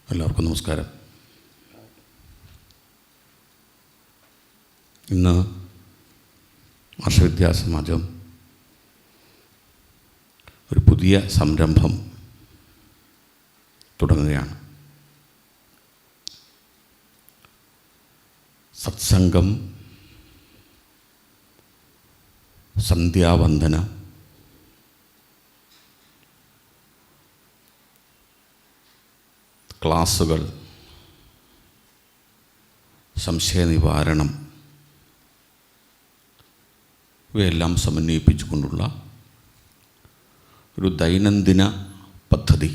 എല്ലാവർക്കും നമസ്കാരം. ഇന്ന് ആർഷവിദ്യാസമാജം ഒരു പുതിയ സംരംഭം തുടങ്ങുകയാണ്. സത്സംഗം, സന്ധ്യാവന്ദന, ക്ലാസുകൾ, സംശയനിവാരണം ഇവയെല്ലാം സമന്വയിപ്പിച്ചുകൊണ്ടുള്ള ഒരു ദൈനംദിന പദ്ധതി.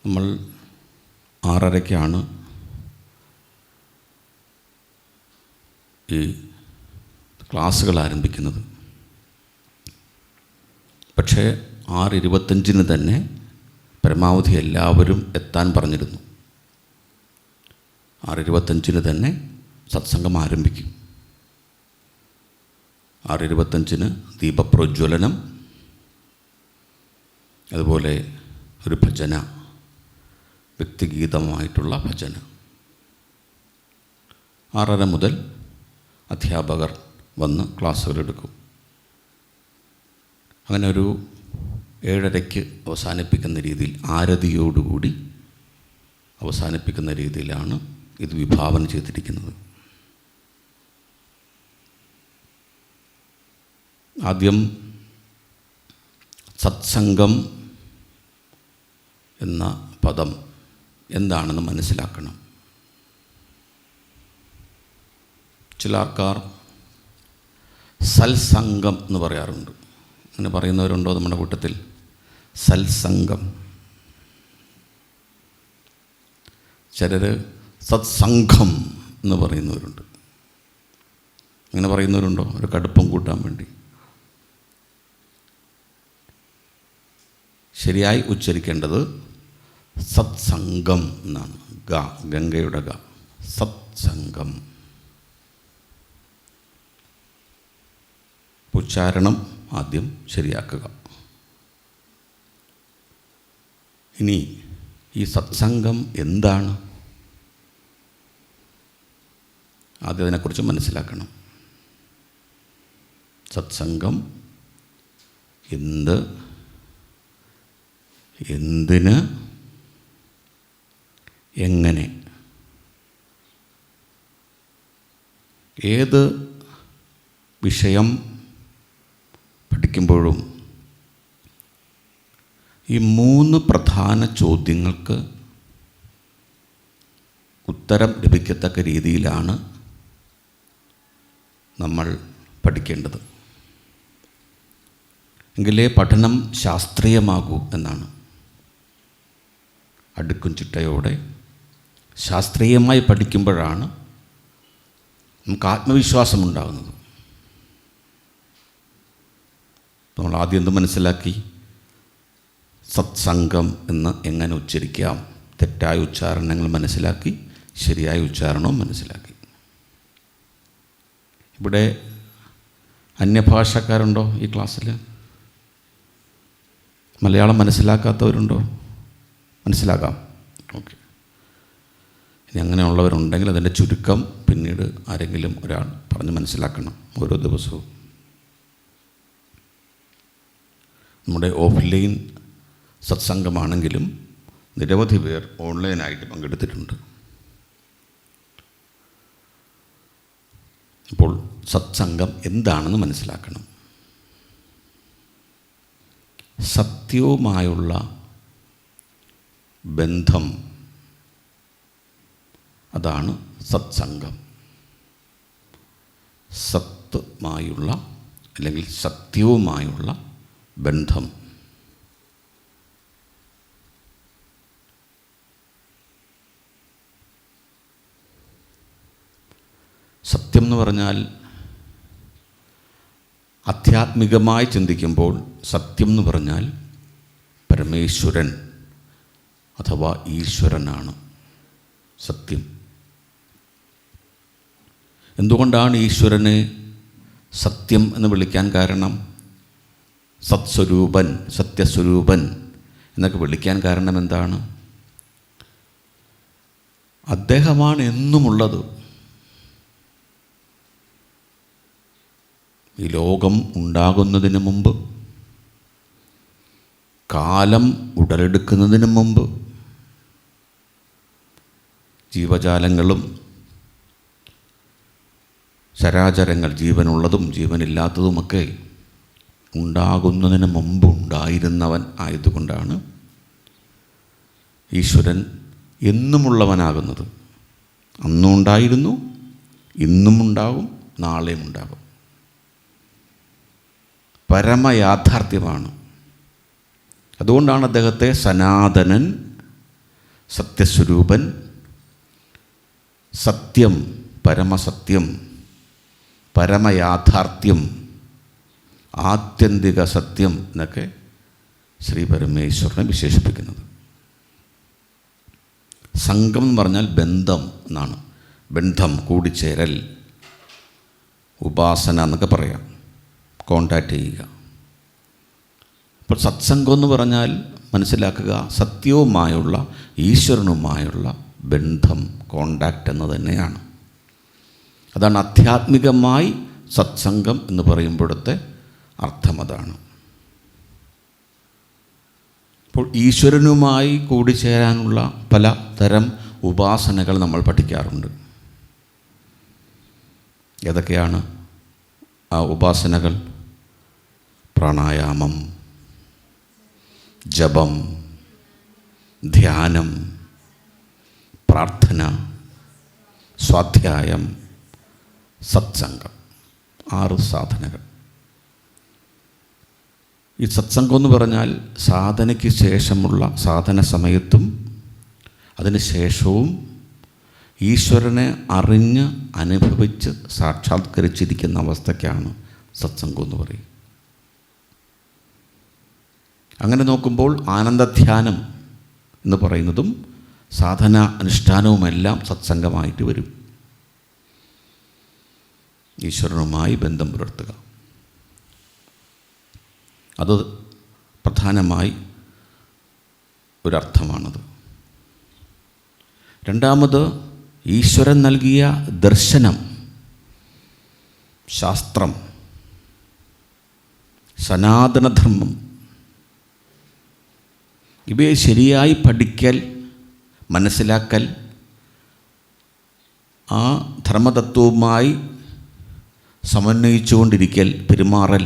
നമ്മൾ 6:30 ഈ ക്ലാസ്സുകൾ ആരംഭിക്കുന്നത്. പക്ഷേ 6:25 തന്നെ പരമാവധി എല്ലാവരും എത്താൻ പറഞ്ഞിരുന്നു. 6:25 തന്നെ സത്സംഗം ആരംഭിക്കും. 6:25 ദീപപ്രോജ്വലനം, അതുപോലെ ഒരു ഭജന, വ്യക്തിഗീതമായിട്ടുള്ള ഭജന. 6:30 മുതൽ അധ്യാപകർ വന്ന് ക്ലാസ്സുകൾ എടുക്കും. അങ്ങനെ ഒരു 7:30 അവസാനിപ്പിക്കുന്ന രീതിയിൽ, ആരതിയോടുകൂടി അവസാനിപ്പിക്കുന്ന രീതിയിലാണ് ഇത് വിഭാവന ചെയ്തിരിക്കുന്നത്. ആദ്യം സത്സംഗം എന്ന പദം എന്താണെന്ന് മനസ്സിലാക്കണം. ചില ആൾക്കാർ സത്സംഗം എന്ന് പറയാറുണ്ട്. അങ്ങനെ പറയുന്നവരുണ്ടോ നമ്മുടെ കൂട്ടത്തിൽ? സത്സംഗം. ചിലർ സത്സംഘം എന്ന് പറയുന്നവരുണ്ട്. അങ്ങനെ പറയുന്നവരുണ്ടോ? ഒരു കടുപ്പം കൂട്ടാൻ വേണ്ടി. ശരിയായി ഉച്ചരിക്കേണ്ടത് സത്സംഗം എന്നാണ്. ഗംഗയുടെ ഗ, സത്സംഗം. ഉച്ചാരണം ആദ്യം ശരിയാക്കുക. ഇനി ഈ സത്സംഗം എന്താണ്? ആദ്യം അതിനെക്കുറിച്ച് മനസ്സിലാക്കണം. സത്സംഗം എന്ത്, എന്തിന്, എങ്ങനെ, ഏത് വിഷയം പഠിക്കുമ്പോഴും ഈ 3 പ്രധാന ചോദ്യങ്ങൾക്ക് ഉത്തരം ലഭിക്കത്തക്ക രീതിയിലാണ് നമ്മൾ പഠിക്കേണ്ടത്. എങ്കിലേ പഠനം ശാസ്ത്രീയമാകൂ എന്നാണ്. അടുക്കും ചിട്ടയോടെ ശാസ്ത്രീയമായി പഠിക്കുമ്പോഴാണ് നമുക്ക് ആത്മവിശ്വാസം ഉണ്ടാകുന്നത്. നമ്മൾ ആദ്യം എന്ത് മനസ്സിലാക്കി? സത്സംഗം എന്ന് എങ്ങനെ ഉച്ചരിക്കാം, തെറ്റായ ഉച്ചാരണങ്ങൾ മനസ്സിലാക്കി, ശരിയായ ഉച്ചാരണവും മനസ്സിലാക്കി. ഇവിടെ അന്യഭാഷക്കാരുണ്ടോ ഈ ക്ലാസ്സിൽ? മലയാളം മനസ്സിലാക്കാത്തവരുണ്ടോ? മനസ്സിലാക്കാം. ഓക്കെ. ഇനി അങ്ങനെയുള്ളവരുണ്ടെങ്കിൽ അതിൻ്റെ ചുരുക്കം പിന്നീട് ആരെങ്കിലും ഒരാൾ പറഞ്ഞ് മനസ്സിലാക്കണം ഓരോ ദിവസവും. നമ്മുടെ ഓഫ്ലൈൻ സത്സംഗമാണെങ്കിലും നിരവധി പേർ ഓൺലൈനായിട്ട് പങ്കെടുത്തിട്ടുണ്ട്. ഇപ്പോൾ സത്സംഗം എന്താണെന്ന് മനസ്സിലാക്കണം. സത്യവുമായുള്ള ബന്ധം, അതാണ് സത്സംഗം. സത്തുമായുള്ള അല്ലെങ്കിൽ സത്യവുമായുള്ള ബന്ധം. സത്യം എന്ന് പറഞ്ഞാൽ ആധ്യാത്മികമായി ചിന്തിക്കുമ്പോൾ സത്യം എന്ന് പറഞ്ഞാൽ പരമേശ്വരൻ അഥവാ ഈശ്വരനാണ് സത്യം. എന്തുകൊണ്ടാണ് ഈശ്വരനെ സത്യം എന്ന് വിളിക്കാൻ കാരണം? സത്സ്വരൂപൻ, സത്യസ്വരൂപൻ എന്നൊക്കെ വിളിക്കാൻ കാരണം എന്താണ്? അദ്ദേഹമാണ് എന്നുമുള്ളത്. ഈ ലോകം ഉണ്ടാകുന്നതിന് മുമ്പ്, കാലം ഉടലെടുക്കുന്നതിന് മുമ്പ്, ജീവജാലങ്ങളും ചരാചരങ്ങൾ, ജീവനുള്ളതും ജീവനില്ലാത്തതുമൊക്കെ ഉണ്ടാകുന്നതിന് മുമ്പ് ഉണ്ടായിരുന്നവൻ ആയതുകൊണ്ടാണ് ഈശ്വരൻ എന്നുമുള്ളവനാകുന്നത്. അന്നും ഉണ്ടായിരുന്നു, ഇന്നും ഉണ്ടാകും, നാളെയും ഉണ്ടാകും. പരമയാഥാർത്ഥ്യമാണ്. അതുകൊണ്ടാണ് അദ്ദേഹത്തെ സനാതനൻ, സത്യസ്വരൂപൻ, സത്യം, പരമസത്യം, പരമയാഥാർത്ഥ്യം, ആത്യന്തിക സത്യം എന്നൊക്കെ ശ്രീ പരമേശ്വരനെ വിശേഷിപ്പിക്കുന്നത്. സംഘം എന്ന് പറഞ്ഞാൽ ബന്ധം എന്നാണ്. ബന്ധം, കൂടിച്ചേരൽ, ഉപാസന എന്നൊക്കെ പറയാം, കോണ്ടാക്റ്റ് ചെയ്യുക. അപ്പോൾ സത്സംഗം എന്ന് പറഞ്ഞാൽ മനസ്സിലാക്കുക, സത്യവുമായുള്ള, ഈശ്വരനുമായുള്ള ബന്ധം, കോണ്ടാക്റ്റ് എന്ന് തന്നെയാണ്. അതാണ് ആധ്യാത്മികമായി സത്സംഗം എന്ന് പറയുമ്പോഴത്തെ അർത്ഥം. അതാണ്. അപ്പോൾ ഈശ്വരനുമായി കൂടിച്ചേരാനുള്ള പല തരം ഉപാസനകൾ നമ്മൾ പഠിക്കാറുണ്ട്. ഏതൊക്കെയാണ് ആ ഉപാസനകൾ? പ്രാണായാമം, ജപം, ധ്യാനം, പ്രാർത്ഥന, സ്വാധ്യായം, സത്സംഗം. 6 സാധനകൾ. ഈ സത്സംഗം എന്ന് പറഞ്ഞാൽ സാധനയ്ക്ക് ശേഷമുള്ള, സാധന സമയത്തും അതിന് ശേഷവും ഈശ്വരനെ അറിഞ്ഞ് അനുഭവിച്ച് സാക്ഷാത്കരിച്ചിരിക്കുന്ന അവസ്ഥയ്ക്കാണ് സത്സംഗം എന്ന് പറയും. അങ്ങനെ നോക്കുമ്പോൾ ആനന്ദധ്യാനം എന്ന് പറയുന്നതും സാധന അനുഷ്ഠാനവുമെല്ലാം സത്സംഗമായിട്ട് വരും. ഈശ്വരനുമായി ബന്ധം പുലർത്തുക, അത് പ്രധാനമായി ഒരർത്ഥമാണത്. രണ്ടാമത്, ഈശ്വരൻ നൽകിയ ദർശനം, ശാസ്ത്രം, സനാതനധർമ്മം, ഇവയെ ശരിയായി പഠിക്കൽ, മനസ്സിലാക്കൽ, ആ ധർമ്മതത്വവുമായി സമന്വയിച്ചുകൊണ്ടിരിക്കൽ, പെരുമാറൽ,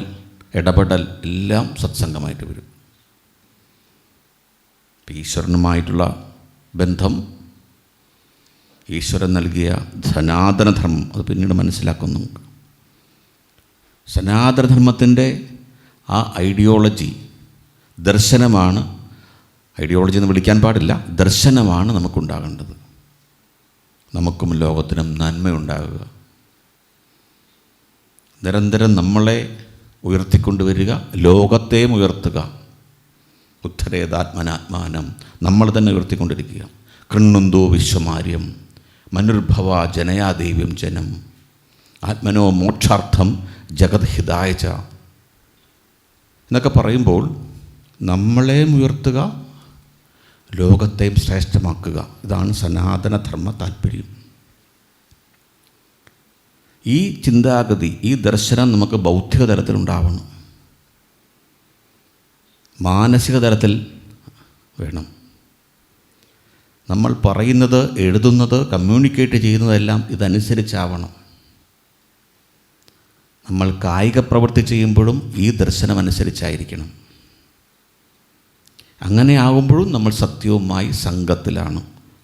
ഇടപെടൽ എല്ലാം സത്സംഗമായിട്ട് വരും. ഈശ്വരനുമായിട്ടുള്ള ബന്ധം, ഈശ്വരൻ നൽകിയ സനാതനധർമ്മം, അത് പിന്നീട് മനസ്സിലാക്കുന്നു. സനാതനധർമ്മത്തിൻ്റെ ആ ഐഡിയോളജി, ദർശനമാണ്. ഐഡിയോളജി എന്ന് വിളിക്കാൻ പാടില്ല, ദർശനമാണ് നമുക്കുണ്ടാകേണ്ടത്. നമുക്കും ലോകത്തിനും നന്മയുണ്ടാകുക, നിരന്തരം നമ്മളെ ഉയർത്തിക്കൊണ്ടുവരിക, ലോകത്തെയും ഉയർത്തുക. ഉദ്ധരേതാത്മനാത്മാനം, നമ്മൾ തന്നെ ഉയർത്തിക്കൊണ്ടിരിക്കുക. കൃണ്ണുന്തോ വിശ്വമാര്യം മനുർഭവ ജനയാദേവ്യം ജനം ആത്മനോ മോക്ഷാർത്ഥം ജഗത് ഹിതായച എന്നൊക്കെ പറയുമ്പോൾ നമ്മളെയും ഉയർത്തുക, ലോകത്തെയും ശ്രേഷ്ഠമാക്കുക. ഇതാണ് സനാതനധർമ്മ താല്പര്യം. ഈ ചിന്താഗതി, ഈ ദർശനം നമുക്ക് ബൗദ്ധിക തലത്തിലുണ്ടാവണം, മാനസിക തലത്തിൽ വേണം. നമ്മൾ പറയുന്നത്, എഴുതുന്നത്, കമ്മ്യൂണിക്കേറ്റ് ചെയ്യുന്നതെല്ലാം ഇതനുസരിച്ചാവണം. നമ്മൾ കായിക പ്രവൃത്തി ചെയ്യുമ്പോഴും ഈ ദർശനം അനുസരിച്ചായിരിക്കണം. അങ്ങനെ ആകുമ്പോഴും നമ്മൾ സത്യവുമായി സംഘത്തിലാണ്,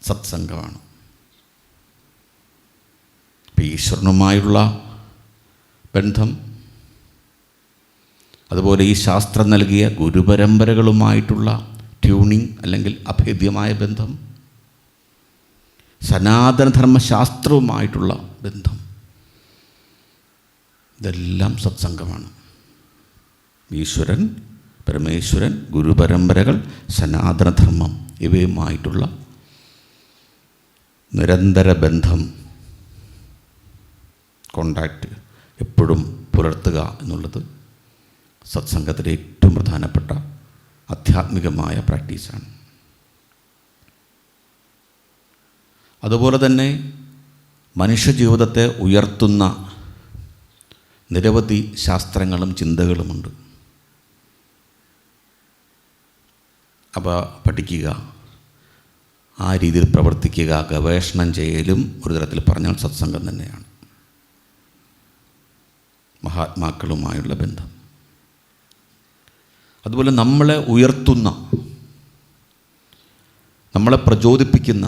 സത്സംഗമാണ്. ഈശ്വരനുമായുള്ള ബന്ധം, അതുപോലെ ഈ ശാസ്ത്രം നൽകിയ ഗുരുപരമ്പരകളുമായിട്ടുള്ള ട്യൂണിങ് അല്ലെങ്കിൽ അഭേദ്യമായ ബന്ധം, സനാതനധർമ്മശാസ്ത്രവുമായിട്ടുള്ള ബന്ധം, ഇതെല്ലാം സത്സംഗമാണ്. ഈശ്വരൻ, പരമേശ്വരൻ, ഗുരുപരമ്പരകൾ, സനാതനധർമ്മം ഇവയുമായിട്ടുള്ള നിരന്തര ബന്ധം, കോണ്ടാക്റ്റ് എപ്പോഴും പുലർത്തുക എന്നുള്ളത് സത്സംഗത്തിലെ ഏറ്റവും പ്രധാനപ്പെട്ട ആധ്യാത്മികമായ പ്രാക്ടീസാണ്. അതുപോലെ തന്നെ മനുഷ്യജീവിതത്തെ ഉയർത്തുന്ന നിരവധി ശാസ്ത്രങ്ങളും ചിന്തകളുമുണ്ട്. അവ പഠിക്കുക, ആ രീതിയിൽ പ്രവർത്തിക്കുക, ഗവേഷണം ചെയ്യലും ഒരു തരത്തിൽ പറഞ്ഞാൽ സത്സംഗം തന്നെയാണ്. മഹാത്മാക്കളുമായുള്ള ബന്ധം, അതുപോലെ നമ്മളെ ഉയർത്തുന്ന, നമ്മളെ പ്രചോദിപ്പിക്കുന്ന,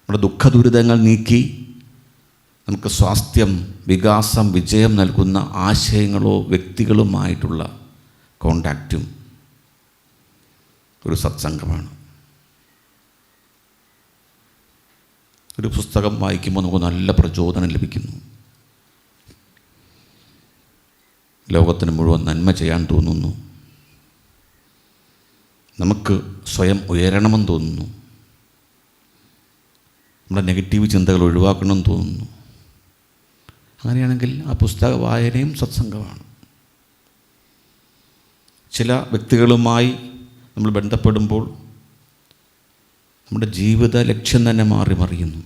നമ്മുടെ ദുഃഖദുരിതങ്ങൾ നീക്കി നമുക്ക് സ്വാസ്ഥ്യം, വികാസം, വിജയം നൽകുന്ന ആശയങ്ങളോ വ്യക്തികളുമായിട്ടുള്ള കോണ്ടാക്റ്റും ഒരു സത്സംഗമാണ്. ഒരു പുസ്തകം വായിക്കുമ്പോൾ നമുക്ക് നല്ല പ്രചോദനം ലഭിക്കുന്നു. ലോകത്തിന് മുഴുവൻ നന്മ ചെയ്യാൻ തോന്നുന്നു. നമുക്ക് സ്വയം ഉയരണമെന്ന് തോന്നുന്നു. നമ്മുടെ നെഗറ്റീവ് ചിന്തകൾ ഒഴിവാക്കണമെന്ന് തോന്നുന്നു. അങ്ങനെയാണെങ്കിൽ ആ പുസ്തക വായനയും സത്സംഗമാണ്. ചില വ്യക്തികളുമായി നമ്മൾ ബന്ധപ്പെടുമ്പോൾ നമ്മുടെ ജീവിത ലക്ഷ്യം തന്നെ മാറി മറിയുന്നു.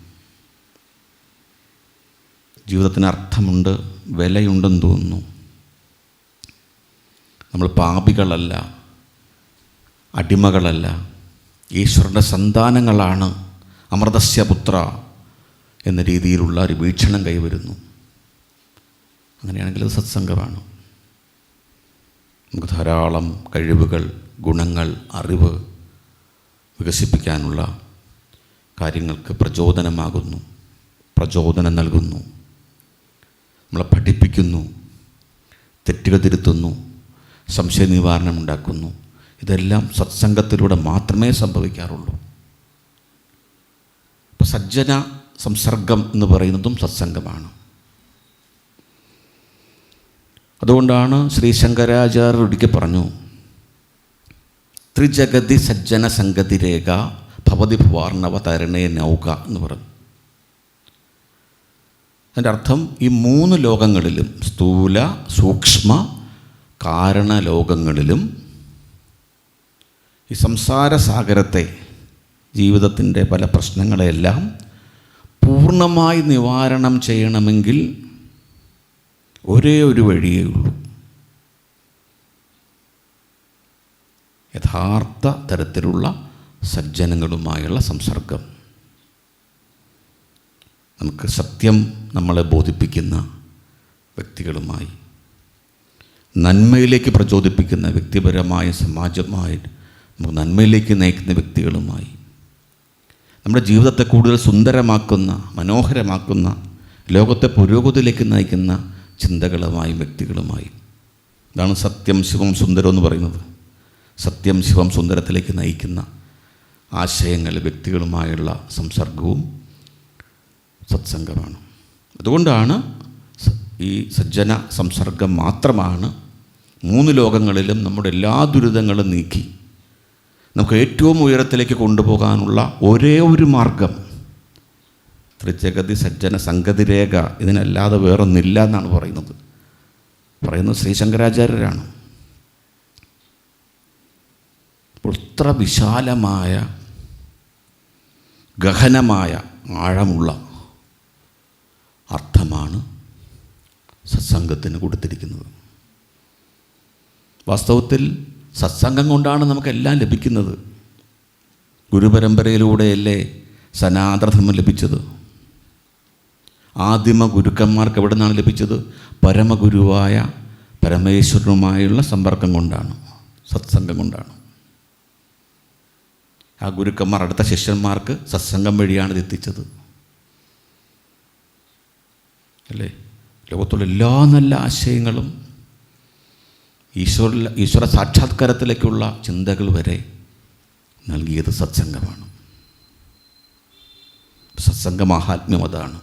ജീവിതത്തിന് അർത്ഥമുണ്ട്, വിലയുണ്ടെന്ന് തോന്നുന്നു. നമ്മൾ പാപികളല്ല, അടിമകളല്ല, ഈശ്വരൻ്റെ സന്താനങ്ങളാണ്, അമൃതസ്യ പുത്ര എന്ന രീതിയിലുള്ള ഒരു വീക്ഷണം കൈവരുന്നു. അങ്ങനെയാണെങ്കിൽ അത് സത്സംഗമാണ്. നമുക്ക് ധാരാളം കഴിവുകൾ, ഗുണങ്ങൾ, അറിവ് വികസിപ്പിക്കാനുള്ള കാര്യങ്ങൾക്ക് പ്രചോദനമാകുന്നു, പ്രചോദനം നൽകുന്നു, നമ്മളെ പഠിപ്പിക്കുന്നു, തെറ്റുകൾ തിരുത്തുന്നു, സംശയ നിവാരണം ഉണ്ടാക്കുന്നു. ഇതെല്ലാം സത്സംഗത്തിലൂടെ മാത്രമേ സംഭവിക്കാറുള്ളൂ. ഇപ്പോൾ സജ്ജന സംസർഗം എന്ന് പറയുന്നതും സത്സംഗമാണ്. അതുകൊണ്ടാണ് ശ്രീ ശങ്കരാചാര്യർ ഒരിക്കൽ പറഞ്ഞു, ത്രിജഗതി സജ്ജന സംഗതി രേഖ ഭവതി ഭുവാർണവ തരണേ നൗക എന്ന് പറഞ്ഞു. അതിൻ്റെ അർത്ഥം ഈ 3 ലോകങ്ങളിലും, സ്ഥൂല, സൂക്ഷ്മ, കാരണ ലോകങ്ങളിലും ഈ സംസാരസാഗരത്തെ, ജീവിതത്തിൻ്റെ പല പ്രശ്നങ്ങളെല്ലാം പൂർണ്ണമായി നിവാരണം ചെയ്യണമെങ്കിൽ ഒരേ ഒരു വഴിയേ ഉള്ളൂ. യഥാർത്ഥ തരത്തിലുള്ള സജ്ജനങ്ങളുമായുള്ള സംസർഗം. നമുക്ക് സത്യം നമ്മളെ ബോധിപ്പിക്കുന്ന വ്യക്തികളുമായി, നന്മയിലേക്ക് പ്രചോദിപ്പിക്കുന്ന, വ്യക്തിപരമായ സമാജമായി നമുക്ക് നന്മയിലേക്ക് നയിക്കുന്ന വ്യക്തികളുമായി, നമ്മുടെ ജീവിതത്തെ കൂടുതൽ സുന്ദരമാക്കുന്ന, മനോഹരമാക്കുന്ന, ലോകത്തെ പുരോഗതിയിലേക്ക് നയിക്കുന്ന ചിന്തകളുമായും വ്യക്തികളുമായി. ഇതാണ് സത്യം ശിവം സുന്ദരം എന്ന് പറയുന്നത്. സത്യം ശിവം സുന്ദരത്തിലേക്ക് നയിക്കുന്ന ആശയങ്ങൾ, വ്യക്തികളുമായുള്ള സംസർഗവും സത്സംഗമാണ്. അതുകൊണ്ടാണ് ഈ സജ്ജന സംസർഗം മാത്രമാണ് 3 ലോകങ്ങളിലും നമ്മുടെ എല്ലാ ദുരിതങ്ങളും നീക്കി നമുക്ക് ഏറ്റവും ഉയരത്തിലേക്ക് കൊണ്ടുപോകാനുള്ള ഒരേ ഒരു മാർഗം. ത്രിജഗതി സജ്ജന സംഗതി രേഖ, ഇതിനല്ലാതെ വേറൊന്നില്ല എന്നാണ് പറയുന്നത് ശ്രീ ശങ്കരാചാര്യരാണ്. അപ്പോൾ ഇത്ര വിശാലമായ, ഗഹനമായ, ആഴമുള്ള അർത്ഥമാണ് സത്സംഗത്തിന് കൊടുത്തിരിക്കുന്നത്. വാസ്തവത്തിൽ സത്സംഗം കൊണ്ടാണ് നമുക്കെല്ലാം ലഭിക്കുന്നത്. ഗുരുപരമ്പരയിലൂടെയല്ലേ സനാതനധർമ്മം ലഭിച്ചത്. ആദിമ ഗുരുക്കന്മാർക്ക് എവിടെ നിന്നാണ് ലഭിച്ചത്? പരമഗുരുവായ പരമേശ്വരനുമായുള്ള സമ്പർക്കം കൊണ്ടാണ്, സത്സംഗം കൊണ്ടാണ്. ആ ഗുരുക്കന്മാർ അടുത്ത ശിഷ്യന്മാർക്ക് സത്സംഗം വഴിയാണ് ഇത് എത്തിച്ചത്, അല്ലേ? ലോകത്തുള്ള എല്ലാ നല്ല ആശയങ്ങളും, ഈശ്വര സാക്ഷാത്കാരത്തിലേക്കുള്ള ചിന്തകൾ വരെ നൽകിയത് സത്സംഗമാണ്. സത്സംഗ മഹാത്മ്യം അതാണ്.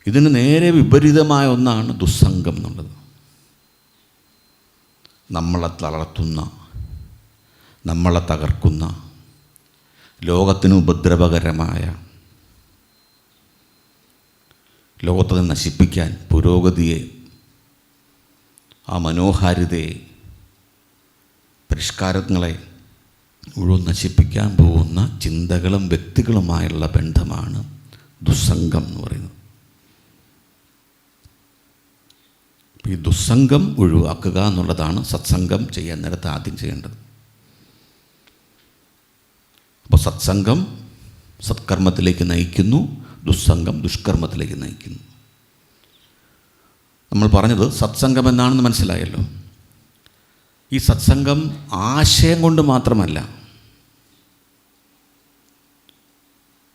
ഇതിന് നേരെ വിപരീതമായ ഒന്നാണ് ദുസ്സംഗം എന്നുള്ളത്. നമ്മളെ തളർത്തുന്ന, നമ്മളെ തകർക്കുന്ന, ലോകത്തിന് ഉപദ്രവകരമായ, ലോകത്തെ നശിപ്പിക്കാൻ, പുരോഗതിയെ, ആ മനോഹാരിതയെ പരിഷ്കാരങ്ങളെ മുഴുവൻ നശിപ്പിക്കാൻ പോകുന്ന ചിന്തകളും വ്യക്തികളുമായുള്ള ബന്ധമാണ് ദുസ്സംഗം എന്ന് പറയുന്നത്. ഈ ദുസ്സംഗം ഒഴിവാക്കുക എന്നുള്ളതാണ് സത്സംഗം ചെയ്യാൻ നേരത്തെ ആദ്യം ചെയ്യേണ്ടത്. അപ്പോൾ സത്സംഗം സത്കർമ്മത്തിലേക്ക് നയിക്കുന്നു, ദുസ്സംഗം ദുഷ്കർമ്മത്തിലേക്ക് നയിക്കുന്നു. നമ്മൾ പറഞ്ഞത് സത്സംഗം എന്നാണെന്ന് മനസ്സിലായല്ലോ. ഈ സത്സംഗം ആശയം കൊണ്ട് മാത്രമല്ല,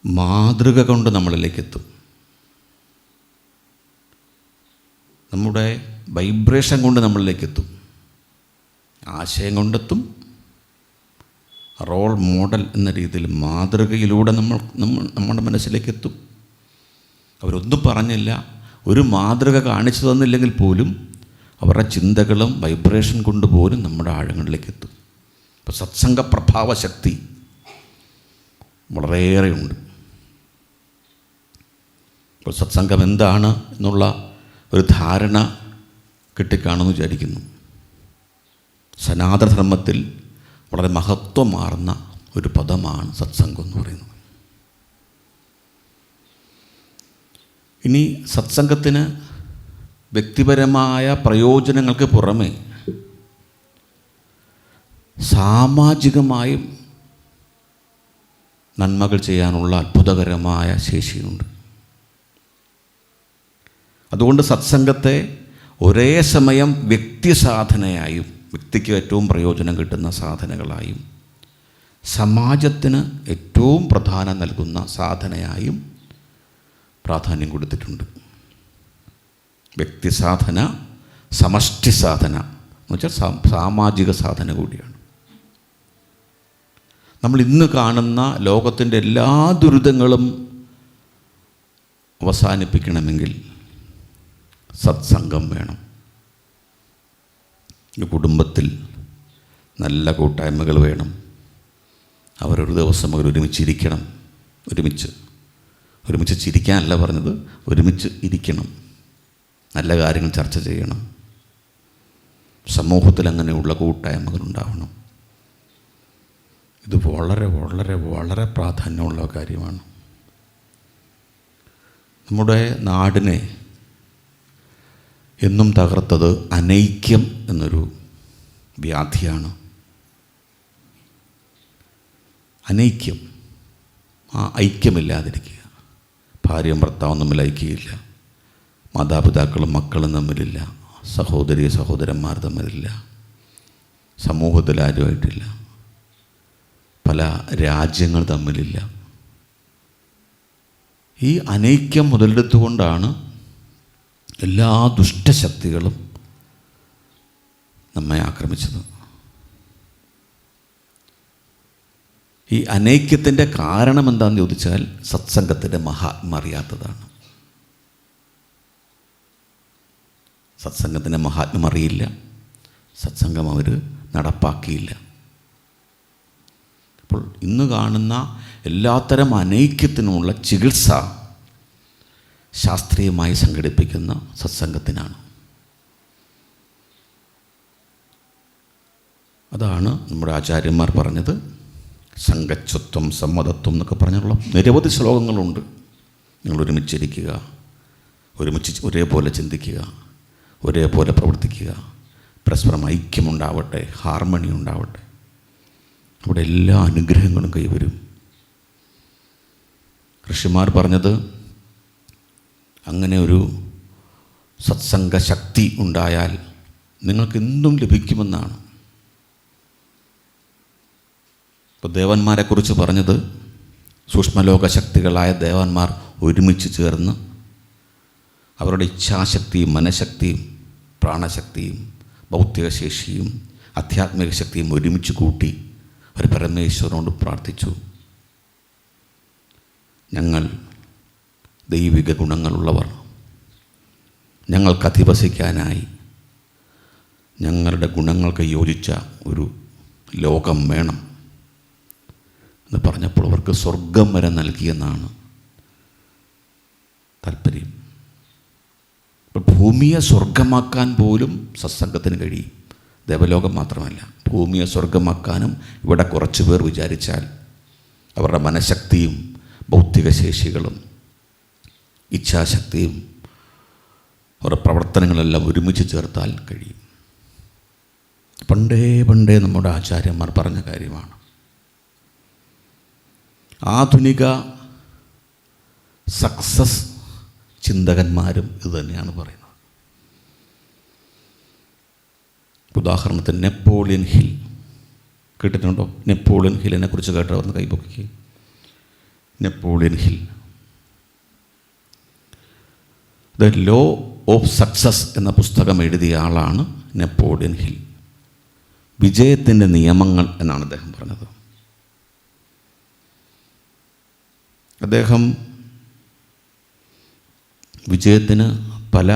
മാതൃക കൊണ്ട് നമ്മളിലേക്ക് എത്തും. നമ്മുടെ വൈബ്രേഷൻ കൊണ്ട് നമ്മളിലേക്ക് എത്തും. ആശയം കൊണ്ടെത്തും, റോൾ മോഡൽ എന്ന രീതിയിൽ മാതൃകയിലൂടെ നമ്മുടെ മനസ്സിലേക്ക് എത്തും. അവരൊന്നും പറഞ്ഞില്ല, ഒരു മാതൃക കാണിച്ചു തന്നില്ലെങ്കിൽ പോലും അവരുടെ ചിന്തകളും വൈബ്രേഷൻ കൊണ്ടുപോലും നമ്മുടെ ആഴങ്ങളിലേക്ക് എത്തും. അപ്പോൾ സത്സംഗ പ്രഭാവശക്തി വളരെയേറെയുണ്ട്. അപ്പോൾ സത്സംഗം എന്താണ് എന്നുള്ള ഒരു ധാരണ കിട്ടിക്കാണെന്ന് വിചാരിക്കുന്നു. സനാതനധർമ്മത്തിൽ വളരെ മഹത്വമാർന്ന ഒരു പദമാണ് സത്സംഗം എന്ന് പറയുന്നത്. ഇനി സത്സംഗത്തിന് വ്യക്തിപരമായ പ്രയോജനങ്ങൾക്ക് പുറമെ സാമാജികമായും നന്മകൾ ചെയ്യാനുള്ള അത്ഭുതകരമായ ശേഷിയുണ്ട്. അതുകൊണ്ട് സത്സംഗത്തെ ഒരേ സമയം വ്യക്തി സാധനയായും, വ്യക്തിക്ക് ഏറ്റവും പ്രയോജനം കിട്ടുന്ന സാധനകളായും, സമാജത്തിന് ഏറ്റവും പ്രാധാന്യം നൽകുന്ന സാധനയായും പ്രാധാന്യം കൊടുത്തിട്ടുണ്ട്. വ്യക്തി സാധന, സമഷ്ടി സാധന എന്ന് വെച്ചാൽ സാമാജിക സാധന കൂടിയാണ്. നമ്മൾ ഇന്ന് കാണുന്ന ലോകത്തിൻ്റെ എല്ലാ ദുരിതങ്ങളും അവസാനിപ്പിക്കണമെങ്കിൽ സത്സംഗം വേണം. ഈ കുടുംബത്തിൽ നല്ല കൂട്ടായ്മകൾ വേണം. അവരൊരു ദിവസം ഒരുമിച്ചിരിക്കണം. ഒരുമിച്ച് ചിരിക്കാനല്ല പറഞ്ഞത്, ഒരുമിച്ച് ഇരിക്കണം. നല്ല കാര്യങ്ങൾ ചർച്ച ചെയ്യണം. സമൂഹത്തിൽ അങ്ങനെയുള്ള കൂട്ടായ്മകൾ ഉണ്ടാവണം. ഇത് വളരെ വളരെ വളരെ പ്രാധാന്യമുള്ള കാര്യമാണ്. നമ്മുടെ നാടിനെ എന്നും തകർത്തത് അനൈക്യം എന്നൊരു വ്യാധിയാണ്. അനൈക്യം, ആ ഐക്യമില്ലാതിരിക്കുക. ഭാര്യയും ഭർത്താവും തമ്മിൽ ഐക്യമില്ല, മാതാപിതാക്കളും മക്കളും തമ്മിലില്ല, സഹോദരി സഹോദരന്മാർ തമ്മിലില്ല, സമൂഹത്തിൽ ആരുമായിട്ടില്ല, പല രാജ്യങ്ങൾ തമ്മിലില്ല. ഈ അനൈക്യം മുതലെടുത്തുകൊണ്ടാണ് എല്ലാ ദുഷ്ടശക്തികളും നമ്മെ ആക്രമിച്ചത്. ഈ അനൈക്യത്തിൻ്റെ കാരണം എന്താണെന്ന് ചോദിച്ചാൽ സത്സംഗത്തിൻ്റെ മഹാത്മ്യം അറിയാത്തതാണ്. സത്സംഗത്തിൻ്റെ മഹാത്മ്യം അറിയില്ല, സത്സംഗം അവർ നടപ്പാക്കിയില്ല. അപ്പോൾ ഇന്ന് കാണുന്ന എല്ലാത്തരം അനൈക്യത്തിനുമുള്ള ചികിത്സ ശാസ്ത്രീയമായി സംഘടിപ്പിക്കുന്ന സത്സംഗത്തിനാണ്. അതാണ് നമ്മുടെ ആചാര്യന്മാർ പറഞ്ഞത്. സംഘച്ഛത്വം, സമ്മതത്വം എന്നൊക്കെ പറഞ്ഞുള്ള നിരവധി ശ്ലോകങ്ങളുണ്ട്. നിങ്ങൾ ഒരുമിച്ചിരിക്കുക, ഒരുമിച്ച് ഒരേപോലെ ചിന്തിക്കുക, ഒരേപോലെ പ്രവർത്തിക്കുക, പരസ്പരം ഐക്യമുണ്ടാവട്ടെ, ഹാർമണി ഉണ്ടാവട്ടെ. അവിടെ എല്ലാ അനുഗ്രഹങ്ങളും കൈവരും. ഋഷിമാർ പറഞ്ഞത് അങ്ങനെ ഒരു സത്സംഗ ശക്തി ഉണ്ടായാൽ നിങ്ങൾക്ക് എന്തും ലഭിക്കുമെന്നാണ്. ഇപ്പോൾ ദേവന്മാരെക്കുറിച്ച് പറഞ്ഞത് സൂക്ഷ്മലോക ശക്തികളായ ദേവന്മാർ ഒരുമിച്ച് ചേർന്ന് അവരുടെ ഇച്ഛാശക്തിയും മനഃശക്തിയും പ്രാണശക്തിയും ഭൗതിക ശേഷിയും ആധ്യാത്മിക ശക്തിയും ഒരുമിച്ച് കൂട്ടി അവർ പരമേശ്വരനോട് പ്രാർത്ഥിച്ചു, ഞങ്ങൾ ദൈവിക ഗുണങ്ങളുള്ളവർ, ഞങ്ങൾക്ക് അധിവസിക്കാനായി ഞങ്ങളുടെ ഗുണങ്ങൾക്ക് യോജിച്ച ഒരു ലോകം വേണം എന്ന് പറഞ്ഞപ്പോൾ അവർക്ക് സ്വർഗം വരെ നൽകിയെന്നാണ് താല്പര്യം. ഭൂമിയെ സ്വർഗമാക്കാൻ പോലും സത്സംഗത്തിന് കഴിയും. ദേവലോകം മാത്രമല്ല, ഭൂമിയെ സ്വർഗമാക്കാനും ഇവിടെ കുറച്ച് പേർ വിചാരിച്ചാൽ അവരുടെ മനഃശക്തിയും ബൗദ്ധിക ശേഷികളും ഇച്ഛാശക്തിയും അവരുടെ പ്രവർത്തനങ്ങളെല്ലാം ഒരുമിച്ച് ചേർത്താൽ കഴിയും. പണ്ടേ നമ്മുടെ ആചാര്യന്മാർ പറഞ്ഞ കാര്യമാണ്. ആധുനിക സക്സസ് ചിന്തകന്മാരും ഇത് തന്നെയാണ് പറയുന്നത്. ഉദാഹരണത്തിന് നെപ്പോളിയൻ ഹിൽ കേട്ടിട്ടുണ്ടോ? നെപ്പോളിയൻ ഹില്ലിനെ കുറിച്ച് കേട്ടവർ കൈപൊക്കി. Napoleon Hill the law of success എന്ന പുസ്തകം എഴുതിയ ആളാണ് നെപ്പോളിയൻ ഹിൽ. വിജയത്തിൻ്റെ നിയമങ്ങൾ എന്നാണ് അദ്ദേഹം പറഞ്ഞത്. അദ്ദേഹം വിജയത്തിന് പല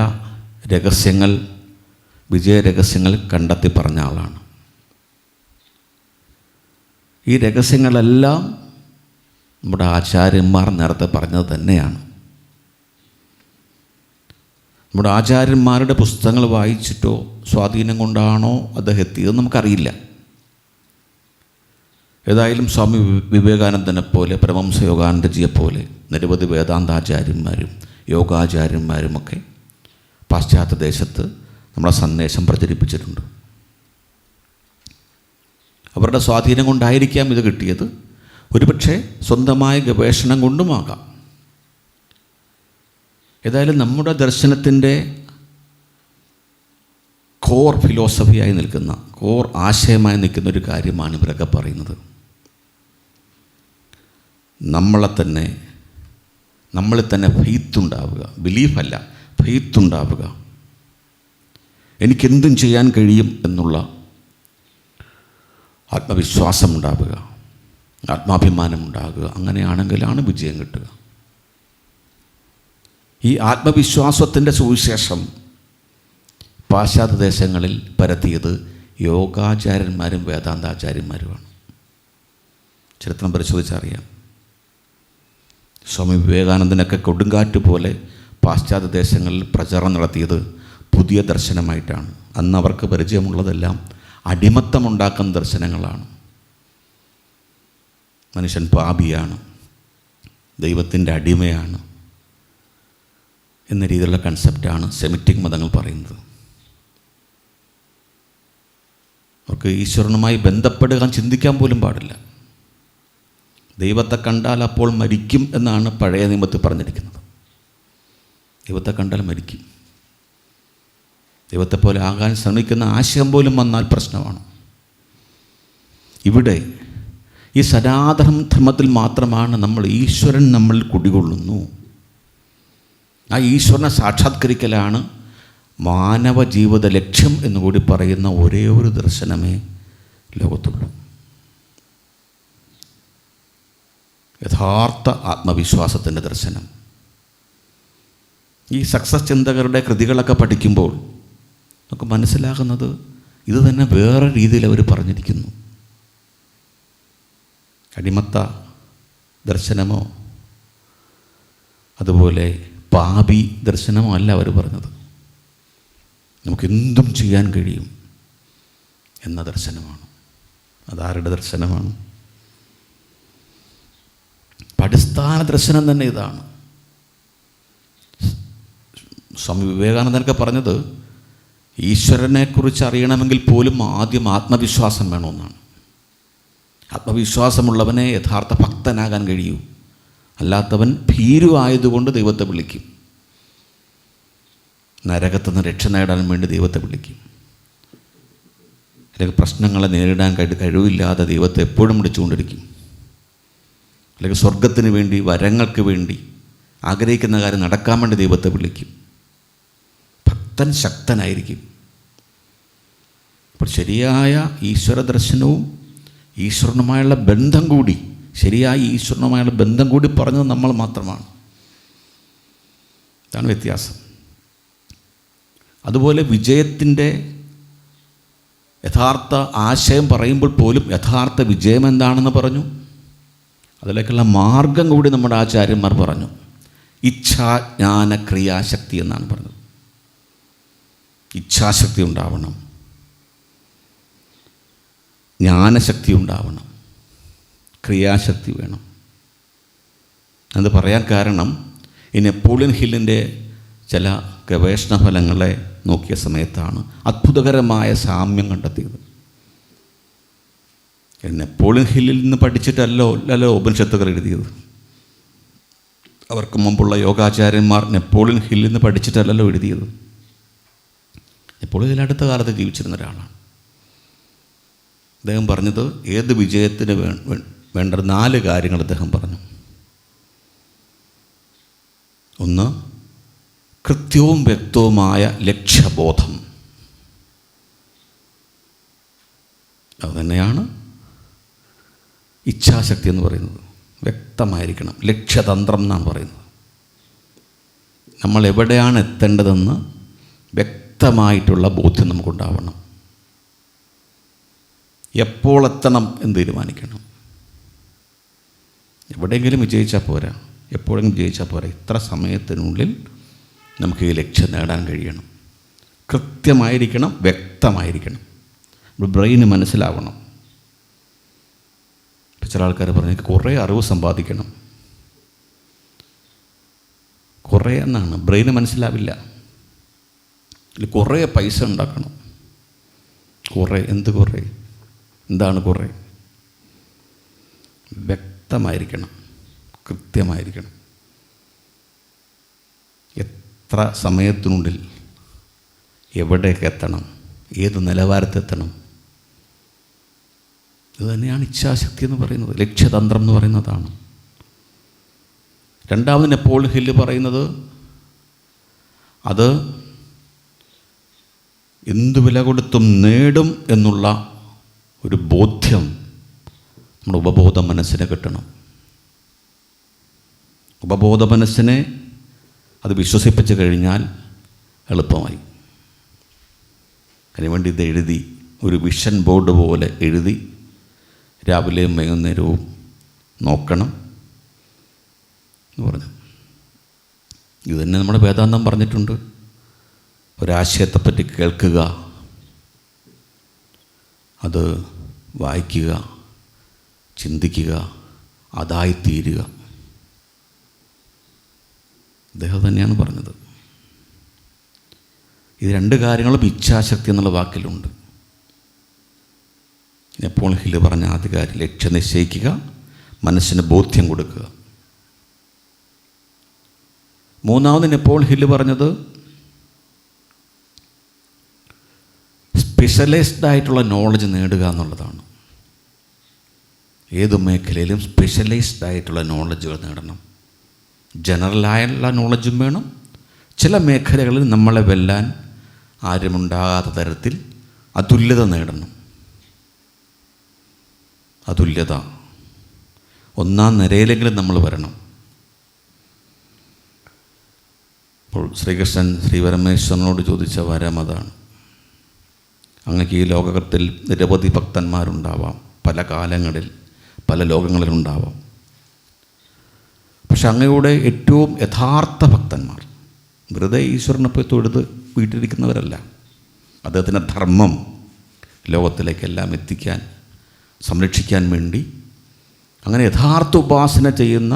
വിജയരഹസ്യങ്ങൾ കണ്ടെത്തി പറഞ്ഞ ആളാണ്. ഈ രഹസ്യങ്ങളെല്ലാം നമ്മുടെ ആചാര്യന്മാർ നേരത്തെ പറഞ്ഞത് തന്നെയാണ്. നമ്മുടെ ആചാര്യന്മാരുടെ പുസ്തകങ്ങൾ വായിച്ചിട്ടോ സ്വാധീനം കൊണ്ടാണോ അദ്ദേഹം എത്തിയതെന്ന് നമുക്കറിയില്ല. ഏതായാലും സ്വാമി വിവേകാനന്ദനെ പോലെ, പരമഹംസ യോഗാനന്ദജിയെപ്പോലെ നിരവധി വേദാന്താചാര്യന്മാരും യോഗാചാര്യന്മാരുമൊക്കെ പാശ്ചാത്യ ദേശത്ത് നമ്മുടെ സന്ദേശം പ്രചരിപ്പിച്ചിട്ടുണ്ട്. അവരുടെ സ്വാധീനം കൊണ്ടായിരിക്കാം ഇത് കിട്ടിയത്. ഒരുപക്ഷെ സ്വന്തമായ ഗവേഷണം കൊണ്ടുമാകാം. ഏതായാലും നമ്മുടെ ദർശനത്തിൻ്റെ കോർ ഫിലോസഫിയായി നിൽക്കുന്ന, കോർ ആശയമായി നിൽക്കുന്ന ഒരു കാര്യമാണ് ഇവരൊക്കെ പറയുന്നത്. നമ്മളിൽ തന്നെ ഫെയ്ത്ത് ഉണ്ടാവുക, ബിലീഫല്ല, ഫെയ്ത്ത് ഉണ്ടാവുക. എനിക്കെന്തും ചെയ്യാൻ കഴിയും എന്നുള്ള ആത്മവിശ്വാസം ഉണ്ടാവുക, ആത്മാഭിമാനം ഉണ്ടാകുക. അങ്ങനെയാണെങ്കിലാണ് വിജയം കിട്ടുക. ഈ ആത്മവിശ്വാസത്തിൻ്റെ സുവിശേഷം പാശ്ചാത്യ ദേശങ്ങളിൽ പരത്തിയത് യോഗാചാര്യന്മാരും വേദാന്താചാര്യന്മാരുമാണ്. ചരിത്രം പരിശോധിച്ചറിയാം. സ്വാമി വിവേകാനന്ദനൊക്കെ കൊടുങ്കാറ്റ് പോലെ പാശ്ചാത്യ ദേശങ്ങളിൽ പ്രചാരണം നടത്തിയത് പുതിയ ദർശനമായിട്ടാണ്. അന്ന് അവർക്ക് പരിചയമുള്ളതെല്ലാം അടിമത്തമുണ്ടാക്കുന്ന ദർശനങ്ങളാണ്. മനുഷ്യൻ പാപിയാണ്, ദൈവത്തിൻ്റെ അടിമയാണ് എന്ന രീതിയിലുള്ള കൺസെപ്റ്റാണ് സെമിറ്റിക് മതങ്ങൾ പറയുന്നത്. അവർക്ക് ഈശ്വരനുമായി ബന്ധപ്പെടുക ചിന്തിക്കാൻ പോലും പാടില്ല. ദൈവത്തെ കണ്ടാൽ അപ്പോൾ മരിക്കും എന്നാണ് പഴയ നിയമത്തിൽ പറഞ്ഞിരിക്കുന്നത്. ദൈവത്തെ കണ്ടാൽ മരിക്കും. ദൈവത്തെപ്പോലെ ആകാൻ ശ്രമിക്കുന്ന ആശയം പോലും വന്നാൽ പ്രശ്നമാണ്. ഇവിടെ ഈ സനാതനധർമ്മത്തിൽ മാത്രമാണ് ഈശ്വരൻ നമ്മളിൽ കുടികൊള്ളുന്നു. ആ ഈശ്വരനെ സാക്ഷാത്കരിക്കലാണ് മാനവ ജീവിത ലക്ഷ്യം എന്നുകൂടി പറയുന്ന ഒരേ ഒരു ദർശനമേ ലോകത്തുള്ളൂ. യഥാർത്ഥ ആത്മവിശ്വാസത്തിൻ്റെ ദർശനം. ഈ സക്സസ് ചിന്തകരുടെ കൃതികളൊക്കെ പഠിക്കുമ്പോൾ നമുക്ക് മനസ്സിലാകുന്നത് ഇത് തന്നെ വേറെ രീതിയിൽ അവർ പറഞ്ഞിരിക്കുന്നു. അടിമത്ത ദർശനമോ അതുപോലെ പാപി ദർശനമോ അല്ല അവർ പറഞ്ഞത്. നമുക്കെന്തും ചെയ്യാൻ കഴിയും എന്ന ദർശനമാണ്. അതാരുടെ ദർശനമാണ്? അടിസ്ഥാന ദർശനം തന്നെ ഇതാണ്. സ്വാമി വിവേകാനന്ദനൊക്കെ പറഞ്ഞത് ഈശ്വരനെക്കുറിച്ച് അറിയണമെങ്കിൽ പോലും ആദ്യം ആത്മവിശ്വാസം വേണമെന്നാണ്. ആത്മവിശ്വാസമുള്ളവനെ യഥാർത്ഥ ഭക്തനാകാൻ കഴിയൂ. അല്ലാത്തവൻ ഭീരുവായതുകൊണ്ട് ദൈവത്തെ വിളിക്കും. നരകത്തു നിന്ന് രക്ഷ നേടാൻ വേണ്ടി ദൈവത്തെ വിളിക്കും. അല്ലെങ്കിൽ പ്രശ്നങ്ങളെ നേരിടാൻ കഴിവില്ലാതെ ദൈവത്തെ എപ്പോഴും വിളിച്ചുകൊണ്ടിരിക്കും. അല്ലെങ്കിൽ സ്വർഗത്തിന് വേണ്ടി, വരങ്ങൾക്ക് വേണ്ടി ആഗ്രഹിക്കുന്ന കാര്യം നടക്കാൻ വേണ്ടി ദൈവത്തെ വിളിക്കും. ഭക്തൻ ശക്തനായിരിക്കും. അപ്പോൾ ശരിയായ ഈശ്വര ദർശനവും ഈശ്വരനുമായുള്ള ബന്ധം കൂടി, ശരിയായ ഈശ്വരനുമായുള്ള ബന്ധം കൂടി പറഞ്ഞത് നമ്മൾ മാത്രമാണ്. ഇതാണ് വ്യത്യാസം. അതുപോലെ വിജയത്തിൻ്റെ യഥാർത്ഥ ആശയം പറയുമ്പോൾ പോലും യഥാർത്ഥ വിജയം എന്താണെന്ന് പറഞ്ഞു. അതിലേക്കുള്ള മാർഗം കൂടി നമ്മുടെ ആചാര്യന്മാർ പറഞ്ഞു. ഇച്ഛാജ്ഞാന ക്രിയാശക്തി എന്നാണ് പറഞ്ഞത്. ഇച്ഛാശക്തി ഉണ്ടാവണം. ജ്ഞാനശക്തി ഉണ്ടാവണം, ക്രിയാശക്തി വേണം. അത് പറയാൻ കാരണം ഈ നെപ്പോളിയൻ ഹില്ലിൻ്റെ ചില ഗവേഷണ ഫലങ്ങളെ നോക്കിയ സമയത്താണ് അത്ഭുതകരമായ സാമ്യം കണ്ടെത്തിയത്. നെപ്പോളിയൻ ഹില്ലിൽ നിന്ന് പഠിച്ചിട്ടല്ലോ ഉപനിഷത്തുകൾ എഴുതിയത്. അവർക്ക് മുമ്പുള്ള യോഗാചാര്യന്മാർ നെപ്പോളിയൻ ഹില്ലിൽ നിന്ന് പഠിച്ചിട്ടല്ലോ എഴുതിയത്. നെപ്പോളിയൻ അടുത്ത കാലത്ത് ജീവിച്ചിരുന്ന ഒരാളാണ്. അദ്ദേഹം പറഞ്ഞത് ഏത് വിജയത്തിന് വേണ്ട 4 കാര്യങ്ങൾ അദ്ദേഹം പറഞ്ഞു. ഒന്ന്, കൃത്യവും വ്യക്തവുമായ ലക്ഷ്യബോധം. അതുതന്നെയാണ് ഇച്ഛാശക്തി എന്ന് പറയുന്നത്. വ്യക്തമായിരിക്കണം, ലക്ഷ്യതന്ത്രം എന്നാണ് പറയുന്നത്. നമ്മൾ എവിടെയാണ് എത്തേണ്ടതെന്ന് വ്യക്തമായിട്ടുള്ള ബോധ്യം നമുക്കുണ്ടാവണം. എപ്പോൾ എത്തണം എന്ന് തീരുമാനിക്കണം. എവിടെയെങ്കിലും വിജയിച്ചാൽ പോരാ, എപ്പോഴെങ്കിലും വിജയിച്ചാൽ പോരാ. ഇത്ര സമയത്തിനുള്ളിൽ നമുക്ക് ഈ ലക്ഷ്യം നേടാൻ കഴിയണം. കൃത്യമായിരിക്കണം, വ്യക്തമായിരിക്കണം. ബ്രെയിന് മനസ്സിലാവണം. ചില ആൾക്കാർ പറഞ്ഞു എനിക്ക് കുറേ അറിവ് സമ്പാദിക്കണം. കുറേ എന്നാണ്, ബ്രെയിന് മനസ്സിലാവില്ല. കുറേ പൈസ ഉണ്ടാക്കണം. കുറേ എന്താണ് കുറേ? വ്യക്തമായിരിക്കണം, കൃത്യമായിരിക്കണം. എത്ര സമയത്തിനുള്ളിൽ എവിടേക്ക് എത്തണം, ഏത് നിലവാരത്തെത്തണം. ഇതുതന്നെയാണ് ഇച്ഛാശക്തി എന്ന് പറയുന്നത്, ലക്ഷ്യതന്ത്രം എന്ന് പറയുന്നതാണ്. രണ്ടാമത് നെപ്പോളിയൻ ഹില്ല് പറയുന്നത് അത് എന്തു വില കൊടുത്തും നേടും എന്നുള്ള ഒരു ബോധ്യം നമ്മുടെ ഉപബോധ മനസ്സിനെ കിട്ടണം. ഉപബോധ മനസ്സിനെ അത് വിശ്വസിപ്പിച്ച് കഴിഞ്ഞാൽ എളുപ്പമായി. അതിനുവേണ്ടി ഇത് എഴുതി, ഒരു വിഷൻ ബോർഡ് പോലെ എഴുതി രാവിലെയും വൈകുന്നേരവും നോക്കണം എന്ന് പറഞ്ഞു. ഇത് തന്നെ നമ്മുടെ വേദാന്തം പറഞ്ഞിട്ടുണ്ട്. ഒരാശയത്തെപ്പറ്റി കേൾക്കുക, അത് വായിക്കുക, ചിന്തിക്കുക, അതായിത്തീരുക. അദ്ദേഹം തന്നെയാണ് പറഞ്ഞത്. ഇത് 2 കാര്യങ്ങളും ഇച്ഛാശക്തി എന്നുള്ള വാക്കിലുണ്ട്. നെപ്പോളിയൻ ഹില്ല് പറഞ്ഞ ആദ്യ കാര്യം ലക്ഷ്യം നിശ്ചയിക്കുക, മനസ്സിന് ബോധ്യം കൊടുക്കുക. മൂന്നാമത് നെപ്പോളിയൻ ഹില്ല് പറഞ്ഞത് സ്പെഷ്യലൈസ്ഡ് ആയിട്ടുള്ള നോളജ് നേടുക എന്നുള്ളതാണ്. ഏത് മേഖലയിലും സ്പെഷ്യലൈസ്ഡ് ആയിട്ടുള്ള നോളജുകൾ നേടണം. ജനറലായുള്ള നോളജും വേണം. ചില മേഖലകളിൽ നമ്മളെ വെല്ലാൻ ആരുമുണ്ടാകാത്ത തരത്തിൽ അതുല്യത നേടണം. അതുല്യത, 1ാം നിരയിലെങ്കിലും നമ്മൾ വരണം. അപ്പോൾ ശ്രീകൃഷ്ണൻ ശ്രീപരമേശ്വരനോട് ചോദിച്ച വരം അതാണ്. അങ്ങക്ക് ഈ ലോകത്തിൽ നിരവധി ഭക്തന്മാരുണ്ടാവാം, പല കാലങ്ങളിൽ പല ലോകങ്ങളിലുണ്ടാവാം. പക്ഷെ അങ്ങയുടെ ഏറ്റവും യഥാർത്ഥ ഭക്തന്മാർ വെറുതെ ഈശ്വരനെ പോയി തൊഴുത് വീട്ടിലിരിക്കുന്നവരല്ല. അദ്ദേഹത്തിൻ്റെ ധർമ്മം ലോകത്തിലേക്കെല്ലാം എത്തിക്കാൻ, സംരക്ഷിക്കാൻ വേണ്ടി അങ്ങനെ യഥാർത്ഥ ഉപാസന ചെയ്യുന്ന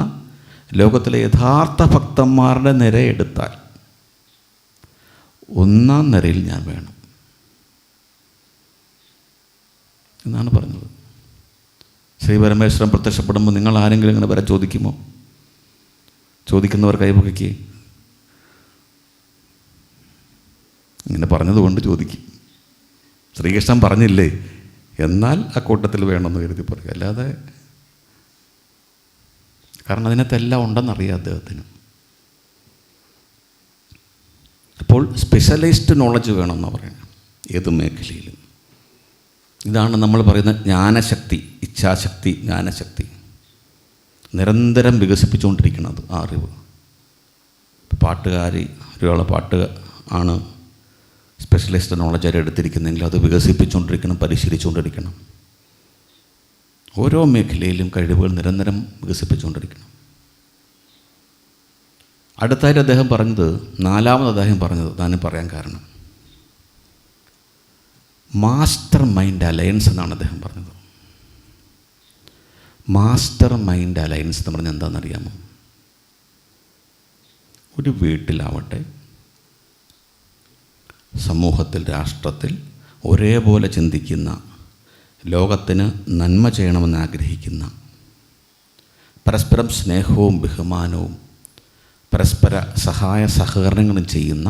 ലോകത്തിലെ യഥാർത്ഥ ഭക്തന്മാരുടെ നിര എടുത്താൽ 1ാം നിരയിൽ ഞാൻ വേണം എന്നാണ് പറഞ്ഞത്. ശ്രീ പരമേശ്വരൻ പ്രത്യക്ഷപ്പെടുമ്പോൾ നിങ്ങൾ ആരെങ്കിലും ഇങ്ങനെ വരെ ചോദിക്കുമോ? ചോദിക്കുന്നവർ കൈപൊക്കിക്ക്. ഇങ്ങനെ പറഞ്ഞതുകൊണ്ട് ചോദിക്കും. ശ്രീകൃഷ്ണൻ പറഞ്ഞില്ലേ, എന്നാൽ ആ കൂട്ടത്തിൽ വേണമെന്ന് കരുതി പറയും. അല്ലാതെ, കാരണം അതിനകത്തെല്ലാം ഉണ്ടെന്നറിയാം അദ്ദേഹത്തിന്. അപ്പോൾ സ്പെഷ്യലൈസ്ഡ് നോളജ് വേണമെന്നാണ് പറയുന്നത് ഏത് മേഖലയിലും. ഇതാണ് നമ്മൾ പറയുന്ന ജ്ഞാനശക്തി, ഇച്ഛാശക്തി, ജ്ഞാനശക്തി. നിരന്തരം വികസിപ്പിച്ചുകൊണ്ടിരിക്കുന്നത് ആ അറിവ്. പാട്ടുകാരി ഒരാളെ പാട്ട് ആണ് സ്പെഷ്യലൈസ്ഡ് നോളജായിട്ട് എടുത്തിരിക്കുന്നതെങ്കിൽ അത് വികസിപ്പിച്ചുകൊണ്ടിരിക്കണം, പരിശീലിച്ചുകൊണ്ടിരിക്കണം. ഓരോ മേഖലയിലും കഴിവുകൾ നിരന്തരം വികസിപ്പിച്ചുകൊണ്ടിരിക്കണം. അടുത്തായിട്ട് അദ്ദേഹം പറഞ്ഞത്, 4ാമത് അദ്ദേഹം പറഞ്ഞത് ഞാൻ പറയാൻ കാരണം മാസ്റ്റർ മൈൻഡ് അലയൻസ് എന്നാണ് അദ്ദേഹം പറഞ്ഞത്. മാസ്റ്റർ മൈൻഡ് അലയൻസ് എന്ന് പറഞ്ഞാൽ എന്താണെന്നറിയാമോ? ഒരു വീട്ടിലാവട്ടെ, സമൂഹത്തിൽ, രാഷ്ട്രത്തിൽ ഒരേപോലെ ചിന്തിക്കുന്ന, ലോകത്തിന് നന്മ ചെയ്യണമെന്ന് ആഗ്രഹിക്കുന്ന, പരസ്പരം സ്നേഹവും ബഹുമാനവും പരസ്പര സഹായ സഹകരണങ്ങളും ചെയ്യുന്ന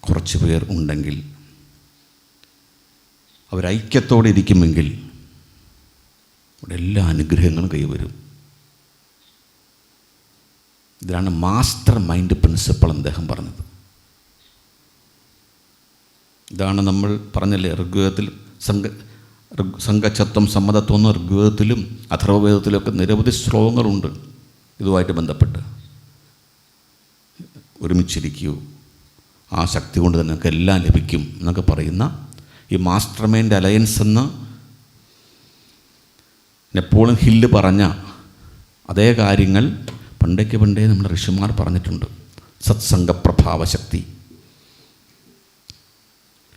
കുറച്ച് പേർ ഉണ്ടെങ്കിൽ, അവരൈക്യത്തോടെ ഇരിക്കുമെങ്കിൽ ഇവിടെ എല്ലാ അനുഗ്രഹങ്ങളും കൈവരും. ഇതിലാണ് മാസ്റ്റർ മൈൻഡ് പ്രിൻസിപ്പിൾ അദ്ദേഹം പറഞ്ഞത്. ഇതാണ് നമ്മൾ പറഞ്ഞല്ലേ, ഋഗ്വേദത്തിൽ സംഘചത്വം സമ്മതത്വം എന്ന ഋഗ്വേദത്തിലും അഥർവവേദത്തിലുമൊക്കെ നിരവധി ശ്ലോകങ്ങളുണ്ട് ഇതുമായിട്ട് ബന്ധപ്പെട്ട്. ഒരുമിച്ചിരിക്കൂ, ആ ശക്തി കൊണ്ട് തന്നെ നമുക്ക് എല്ലാം ലഭിക്കും എന്നൊക്കെ പറയുന്ന ഈ മാസ്റ്റർ മൈൻഡ് അലയൻസ് എന്ന് നെപ്പോളിയൻ ഹില്ല് പറഞ്ഞ അതേ കാര്യങ്ങൾ പണ്ടേ നമ്മുടെ ഋഷിമാർ പറഞ്ഞിട്ടുണ്ട്. സത്സംഗപ്രഭാവശക്തി.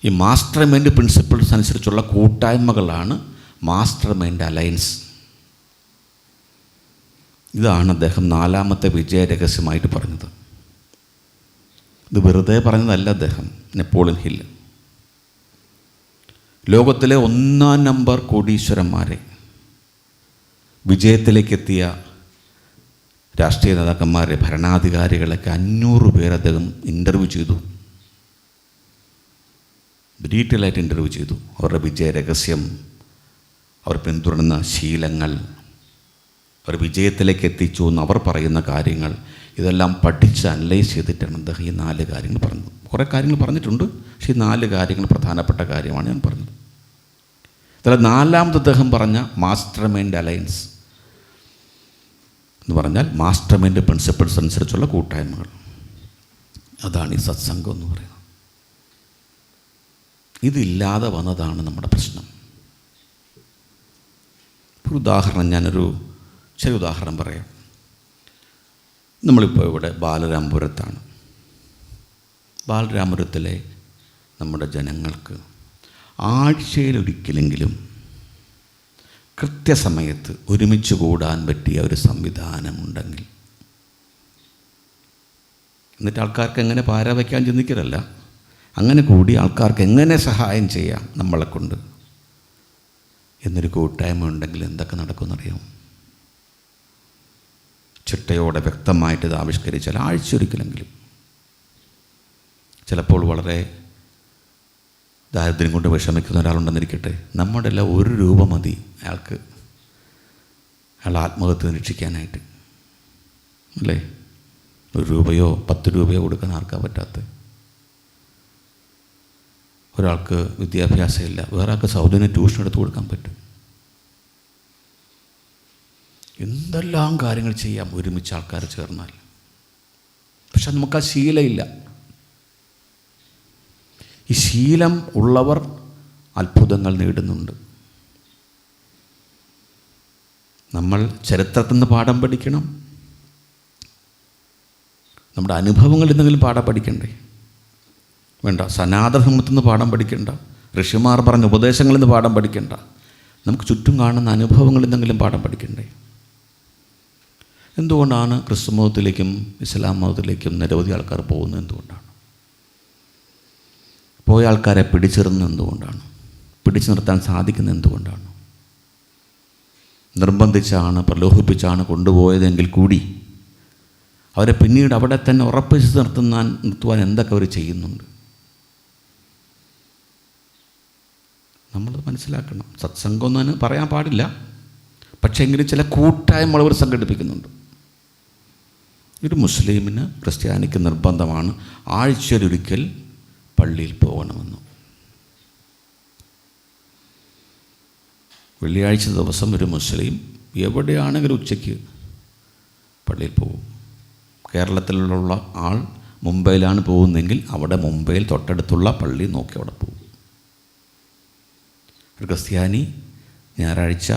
ഈ മാസ്റ്റർ മൈൻഡ് പ്രിൻസിപ്പിൾസ് അനുസരിച്ചുള്ള കൂട്ടായ്മകളാണ് മാസ്റ്റർ മൈൻഡ് അലയൻസ്. ഇതാണ് അദ്ദേഹം 4ാമത്തെ വിജയ രഹസ്യമായിട്ട് പറഞ്ഞത്. ഇത് വെറുതെ പറഞ്ഞതല്ല അദ്ദേഹം. നെപ്പോളിയൻ ഹില്ല് ലോകത്തിലെ 1-ാം നമ്പർ കോടീശ്വരന്മാരെ, വിജയത്തിലേക്കെത്തിയ രാഷ്ട്രീയ നേതാക്കന്മാരെ, ഭരണാധികാരികളൊക്കെ 500 പേർ അദ്ദേഹം ഇൻ്റർവ്യൂ ചെയ്തു. ഡീറ്റെയിലായിട്ട് ഇൻ്റർവ്യൂ ചെയ്തു. അവരുടെ വിജയ രഹസ്യം, അവർ പിന്തുടരുന്ന ശീലങ്ങൾ, അവർ വിജയത്തിലേക്ക് എത്തിച്ചു എന്ന് അവർ പറയുന്ന കാര്യങ്ങൾ, ഇതെല്ലാം പഠിച്ച് അനലൈസ് ചെയ്തിട്ടാണ് അദ്ദേഹം ഈ 4 കാര്യങ്ങൾ പറഞ്ഞത്. കുറേ കാര്യങ്ങൾ പറഞ്ഞിട്ടുണ്ട്, പക്ഷേ ഈ 4 കാര്യങ്ങൾ പ്രധാനപ്പെട്ട കാര്യമാണ് ഞാൻ പറഞ്ഞത്. ഇതിൽ 4ാമത് അദ്ദേഹം പറഞ്ഞ മാസ്റ്റർ മൈൻഡ് അലയൻസ് എന്ന് പറഞ്ഞാൽ മാസ്റ്റർ മൈൻഡ് പ്രിൻസിപ്പിൾസ് അനുസരിച്ചുള്ള കൂട്ടായ്മകൾ. അതാണ് ഈ സത്സംഗം എന്ന് പറയുന്നത്. ഇതില്ലാതെ വന്നതാണ് നമ്മുടെ പ്രശ്നം. ഒരു ഉദാഹരണം, ഞാനൊരു ചെറിയ ഉദാഹരണം പറയാം. നമ്മളിപ്പോൾ ഇവിടെ ബാലരാമപുരത്താണ്. ബാലരാമപുരത്തിലെ നമ്മുടെ ജനങ്ങൾക്ക് ആഴ്ചയിലൊരിക്കലെങ്കിലും കൃത്യസമയത്ത് ഒരുമിച്ച് കൂടാൻ പറ്റിയ ഒരു സംവിധാനമുണ്ടെങ്കിൽ, എന്നിട്ട് ആൾക്കാർക്ക് എങ്ങനെ പാര വയ്ക്കാൻ ചിന്തിക്കലല്ല, അങ്ങനെ കൂടി ആൾക്കാർക്ക് എങ്ങനെ സഹായം ചെയ്യാം നമ്മളെക്കൊണ്ട് എന്നൊരു കൂട്ടായ്മ ഉണ്ടെങ്കിൽ എന്തൊക്കെ നടക്കുമെന്നറിയാം. ചിട്ടയോടെ വ്യക്തമായിട്ട് ഇത് ആവിഷ്കരിച്ചാൽ ആഴ്ചയൊരിക്കലെങ്കിലും, ചിലപ്പോൾ വളരെ ദാരിദ്ര്യം കൊണ്ട് വിഷമിക്കുന്ന ഒരാളുണ്ടെന്നിരിക്കട്ടെ, നമ്മുടെ എല്ലാം 1 രൂപ മതി അയാൾക്ക്, അയാൾ ആത്മഹത്യ രക്ഷിക്കാനായിട്ട്, അല്ലേ? 1 രൂപയോ 10 രൂപയോ കൊടുക്കാൻ ആർക്കാ പറ്റാത്ത? ഒരാൾക്ക് വിദ്യാഭ്യാസമില്ല, വേറെ ആൾക്ക് സൗജന്യ ട്യൂഷൻ എടുത്ത് കൊടുക്കാൻ പറ്റും. എന്തെല്ലാം കാര്യങ്ങൾ ചെയ്യാം ഒരുമിച്ച് ആൾക്കാർ ചേർന്നാൽ. പക്ഷെ നമുക്ക് ആ ശീലമില്ല. ഈ ശീലം ഉള്ളവർ അത്ഭുതങ്ങൾ നേടുന്നുണ്ട്. നമ്മൾ ചരിത്രത്തിൽ നിന്ന് പാഠം പഠിക്കണം, നമ്മുടെ അനുഭവങ്ങളിൽ നിന്നെങ്കിലും പാഠം പഠിക്കണ്ടേ? വേണ്ട. സനാതന ധർമ്മത്തിൽ നിന്ന് പാഠം പഠിക്കേണ്ട, ഋഷിമാർ പറഞ്ഞ ഉപദേശങ്ങളിൽ നിന്ന് പാഠം പഠിക്കേണ്ട, നമുക്ക് ചുറ്റും കാണുന്ന അനുഭവങ്ങളിൽ നിന്നെങ്കിലും പാഠം പഠിക്കണ്ടേ? എന്തുകൊണ്ടാണ് ക്രിസ്തു മതത്തിലേക്കും ഇസ്ലാം മതത്തിലേക്കും നിരവധി ആൾക്കാർ പോകുന്നത്? എന്തുകൊണ്ടാണ്? പോയ ആൾക്കാരെ പിടിച്ചിരുന്നത് എന്തുകൊണ്ടാണ്? പിടിച്ചു നിർത്താൻ സാധിക്കുന്നത് എന്തുകൊണ്ടാണ്? നിർബന്ധിച്ചാണ്, പ്രലോഭിപ്പിച്ചാണ് കൊണ്ടുപോയതെങ്കിൽ കൂടി അവരെ പിന്നീട് അവിടെ തന്നെ ഉറപ്പിച്ച് നിർത്തുവാൻ എന്തൊക്കെ അവർ ചെയ്യുന്നുണ്ട്? നമ്മളത് മനസ്സിലാക്കണം. സത്സംഗം എന്ന് പറയാൻ പാടില്ല, പക്ഷേ എങ്കിലും ചില കൂട്ടായ്മകൾ അവർ സംഘടിപ്പിക്കുന്നുണ്ട്. ഒരു മുസ്ലിമിന്, ക്രിസ്ത്യാനിക്ക് നിർബന്ധമാണ് ആഴ്ചയിലൊരിക്കൽ പള്ളിയിൽ പോകണമെന്ന്. വെള്ളിയാഴ്ച ദിവസം ഒരു മുസ്ലിം എവിടെയാണെങ്കിലും ഉച്ചയ്ക്ക് പള്ളിയിൽ പോകും. കേരളത്തിലുള്ള ആൾ മുംബൈയിലാണ് പോകുന്നതെങ്കിൽ അവിടെ മുംബൈയിൽ തൊട്ടടുത്തുള്ള പള്ളി നോക്കി അവിടെ പോകും. ഒരു ക്രിസ്ത്യാനി ഞായറാഴ്ച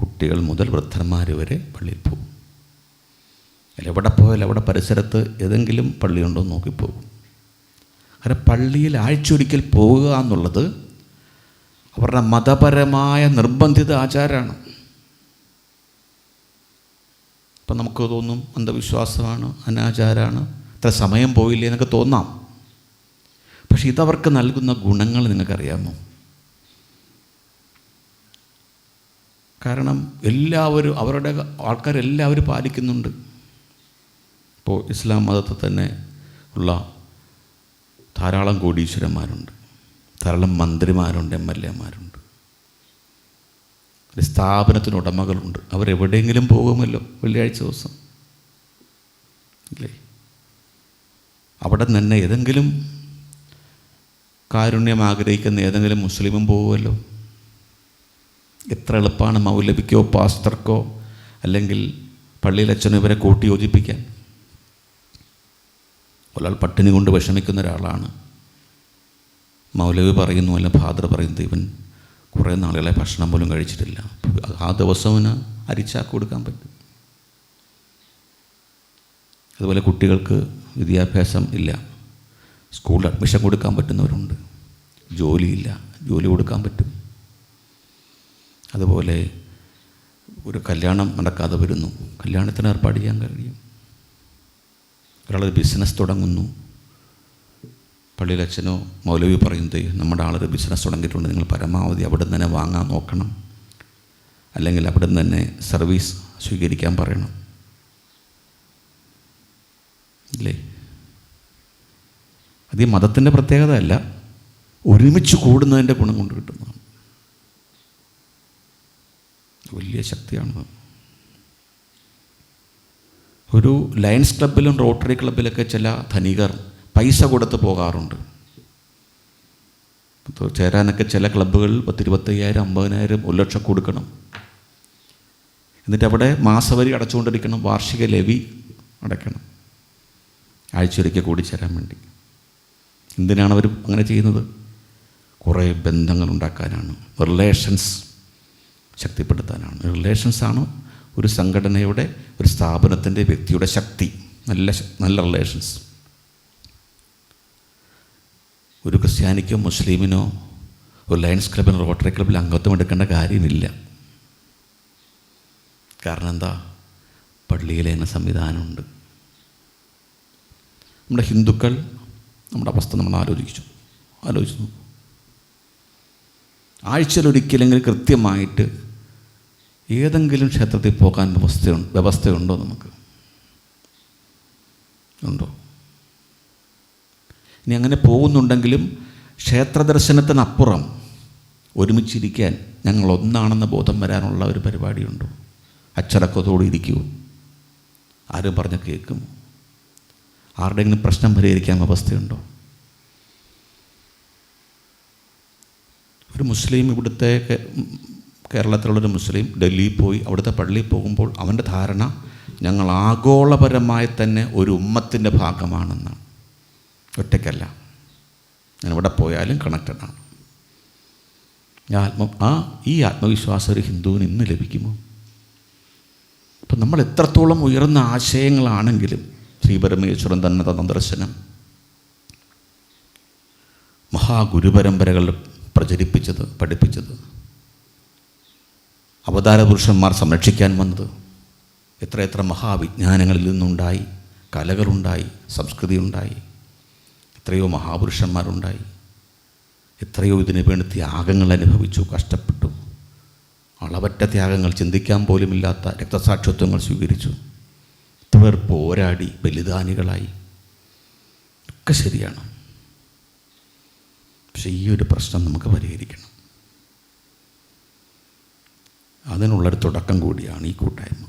കുട്ടികൾ മുതൽ വൃദ്ധന്മാർ വരെ പള്ളിയിൽ പോകും. എവിടെ പോയാലും അവിടെ പരിസരത്ത് ഏതെങ്കിലും പള്ളിയുണ്ടോ എന്ന് നോക്കിപ്പോകും. കാരണം പള്ളിയിൽ ആഴ്ചയൊരിക്കൽ പോവുക എന്നുള്ളത് അവരുടെ മതപരമായ നിർബന്ധിത ആചാരമാണ്. അപ്പം നമുക്ക് തോന്നും അന്ധവിശ്വാസമാണ്, അനാചാരമാണ്, ഇത്ര സമയം പോയില്ലേ എന്നൊക്കെ തോന്നാം. പക്ഷെ ഇതവർക്ക് നൽകുന്ന ഗുണങ്ങൾ നിങ്ങൾക്കറിയാമോ? കാരണം എല്ലാവരും, അവരുടെ ആൾക്കാരെല്ലാവരും പാലിക്കുന്നുണ്ട്. ഇപ്പോൾ ഇസ്ലാം മതത്തിൽ തന്നെ ഉള്ള ധാരാളം കോടീശ്വരന്മാരുണ്ട്, ധാരാളം മന്ത്രിമാരുണ്ട്, MLA മാരുണ്ട്, ഒരു സ്ഥാപനത്തിന് ഉടമകളുണ്ട്. അവരെവിടെയെങ്കിലും പോകുമല്ലോ വെള്ളിയാഴ്ച ദിവസം, ഇല്ലേ? അവിടെ തന്നെ ഏതെങ്കിലും കാരുണ്യം ആഗ്രഹിക്കുന്ന ഏതെങ്കിലും മുസ്ലിമും പോകുമല്ലോ. എത്ര എളുപ്പമാണ് മൗലവിക്കോ പാസ്റ്റർക്കോ അല്ലെങ്കിൽ പള്ളിയിലച്ഛനോ ഇവരെ കൂട്ടി യോജിപ്പിക്കാൻ. ഒരാൾ പട്ടിണി കൊണ്ട് വിഷമിക്കുന്ന ഒരാളാണ്. മൗലവി പറയുന്നു, അല്ല ഫാദർ പറയുന്നത്, ഇവൻ കുറേ നാളുകളെ ഭക്ഷണം പോലും കഴിച്ചിട്ടില്ല, ആ ദിവസവന് അരിച്ചാക്ക് കൊടുക്കാൻ പറ്റും. അതുപോലെ കുട്ടികൾക്ക് വിദ്യാഭ്യാസം ഇല്ല, സ്കൂളിൽ അഡ്മിഷൻ കൊടുക്കാൻ പറ്റുന്നവരുണ്ട്. ജോലിയില്ല, ജോലി കൊടുക്കാൻ പറ്റും. അതുപോലെ ഒരു കല്യാണം നടക്കാതെ വരുന്നു, കല്യാണത്തിന് ഏർപ്പാട് ചെയ്യാൻ കഴിയും. ഒരാളൊരു ബിസിനസ് തുടങ്ങുന്നു, പള്ളിയിലച്ഛനോ മൗലവി പറയുന്നത്, നമ്മുടെ ആളൊരു ബിസിനസ് തുടങ്ങിയിട്ടുണ്ട്, നിങ്ങൾ പരമാവധി അവിടെ നിന്ന് തന്നെ വാങ്ങാൻ നോക്കണം, അല്ലെങ്കിൽ അവിടെ നിന്ന് തന്നെ സർവീസ് സ്വീകരിക്കാൻ പറയണം, ഇല്ലേ? അത് ഈ മതത്തിൻ്റെ പ്രത്യേകത അല്ല, ഒരുമിച്ച് കൂടുന്നതിൻ്റെ ഗുണം കൊണ്ട് കിട്ടുന്നതാണ്. വലിയ ശക്തിയാണ്. ഒരു ലയൺസ് ക്ലബിലും റോട്ടറി ക്ലബിലൊക്കെ ചില ധനികർ പൈസ കൊടുത്ത് പോകാറുണ്ട്. ചേരാനൊക്കെ ചില ക്ലബ്ബുകളിൽ 10,000, 25,000, 50,000, 1 ലക്ഷം കൊടുക്കണം. എന്നിട്ട് അവിടെ മാസവരി അടച്ചുകൊണ്ടിരിക്കണം, വാർഷിക ലെവി അടയ്ക്കണം, ആഴ്ചയൊരിക്കൽ കൂടി ചേരാൻ വേണ്ടി. എന്തിനാണ് അവർ അങ്ങനെ ചെയ്യുന്നത്? കുറേ ബന്ധങ്ങൾ ഉണ്ടാക്കാനാണ്, റിലേഷൻസ് ശക്തിപ്പെടുത്താനാണ്. റിലേഷൻസാണ് ഒരു സംഘടനയുടെ, ഒരു സ്ഥാപനത്തിൻ്റെ, വ്യക്തിയുടെ ശക്തി. നല്ല റിലേഷൻസ്. ഒരു ക്രിസ്ത്യാനിക്കോ മുസ്ലിമിനോ ഒരു ലയൺസ് ക്ലബിനോ റോട്ടറി ക്ലബിൽ അംഗത്വം എടുക്കേണ്ട കാര്യമില്ല. കാരണം എന്താ? പള്ളിയിലെ തന്നെ സംവിധാനമുണ്ട്. നമ്മുടെ ഹിന്ദുക്കൾ, നമ്മുടെ അവസ്ഥ നമ്മൾ ആലോചിച്ചു നോക്കും. ആഴ്ചയിലൊരിക്കലെങ്കിൽ കൃത്യമായിട്ട് ഏതെങ്കിലും ക്ഷേത്രത്തിൽ പോകാൻ വ്യവസ്ഥയുണ്ടോ? നമുക്ക് ഉണ്ടോ? ഇനി അങ്ങനെ പോകുന്നുണ്ടെങ്കിലും ക്ഷേത്ര ദർശനത്തിനപ്പുറം ഒരുമിച്ചിരിക്കാൻ ഞങ്ങൾ ഒന്നാണെന്ന ബോധം വരാനുള്ള ഒരു പരിപാടിയുണ്ടോ? അച്ചടക്കത്തോടെ ഇരിക്കുമോ? ആരും പറഞ്ഞ് കേൾക്കുമോ? ആരുടെയെങ്കിലും പ്രശ്നം പരിഹരിക്കാൻ അവസ്ഥയുണ്ടോ? ഒരു മുസ്ലിം, ഇവിടുത്തെ കേരളത്തിലുള്ളൊരു മുസ്ലിം ഡൽഹിയിൽ പോയി അവിടുത്തെ പള്ളിയിൽ പോകുമ്പോൾ അവൻ്റെ ധാരണ ഞങ്ങൾ ആഗോളപരമായി തന്നെ ഒരു ഉമ്മത്തിൻ്റെ ഭാഗമാണെന്നാണ്. ഒറ്റയ്ക്കല്ല, ഞാൻ എവിടെ പോയാലും കണക്റ്റഡാണ്. ഈ ആത്മവിശ്വാസം ഒരു ഹിന്ദുവിന് ഇന്ന് ലഭിക്കുമോ? അപ്പം നമ്മൾ എത്രത്തോളം ഉയർന്ന ആശയങ്ങളാണെങ്കിലും, ശ്രീപരമേശ്വരൻ തന്നെ തന്ന ദർശനം, മഹാഗുരുപരമ്പരകൾ പ്രചരിപ്പിച്ചത്, പഠിപ്പിച്ചത്, അവതാരപുരുഷന്മാർ സംരക്ഷിക്കാൻ വന്നത്, എത്രയെത്ര മഹാവിജ്ഞാനങ്ങളിൽ നിന്നുണ്ടായി, കലകളുണ്ടായി, സംസ്കൃതി ഉണ്ടായി, എത്രയോ മഹാപുരുഷന്മാരുണ്ടായി, എത്രയോ ഇതിനു വേണ്ടി ത്യാഗങ്ങൾ അനുഭവിച്ചു, കഷ്ടപ്പെട്ടു, അളവറ്റ ത്യാഗങ്ങൾ, ചിന്തിക്കാൻ പോലുമില്ലാത്ത രക്തസാക്ഷിത്വങ്ങൾ സ്വീകരിച്ചു, എത്രപേർ പോരാടി ബലിദാനികളായി. ഒക്കെ ശരിയാണ്. പക്ഷെ ഈ ഒരു പ്രശ്നം നമുക്ക് പരിഹരിക്കണം. അതിനുള്ളൊരു തുടക്കം കൂടിയാണ് ഈ കൂട്ടായ്മ,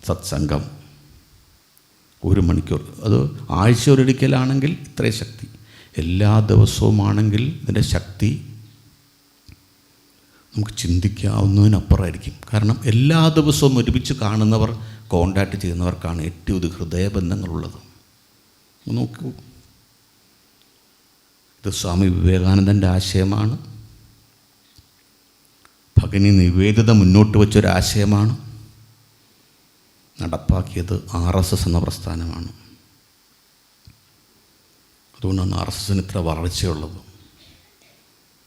സത്സംഗം. 1 മണിക്കൂർ, അത് ആഴ്ചയൊരിക്കലാണെങ്കിൽ ഇത്രയും ശക്തി, എല്ലാ ദിവസവുമാണെങ്കിൽ ഇതിൻ്റെ ശക്തി നമുക്ക് ചിന്തിക്കാവുന്നതിനപ്പുറമായിരിക്കും. കാരണം എല്ലാ ദിവസവും ഒരുമിച്ച് കാണുന്നവർ, കോണ്ടാക്ട് ചെയ്യുന്നവർക്കാണ് ഏറ്റവും ഇത് ഹൃദയബന്ധങ്ങളുള്ളത്. നോക്കൂ, ഇത് സ്വാമി വിവേകാനന്ദൻ്റെ ആശയമാണ്. ഭഗിനി നിവേദിത മുന്നോട്ട് വച്ചൊരാശയമാണ്. നടപ്പാക്കിയത് RSS എന്ന പ്രസ്ഥാനമാണ്. അതുകൊണ്ടാണ് RSSന് ഇത്ര വളർച്ചയുള്ളത്.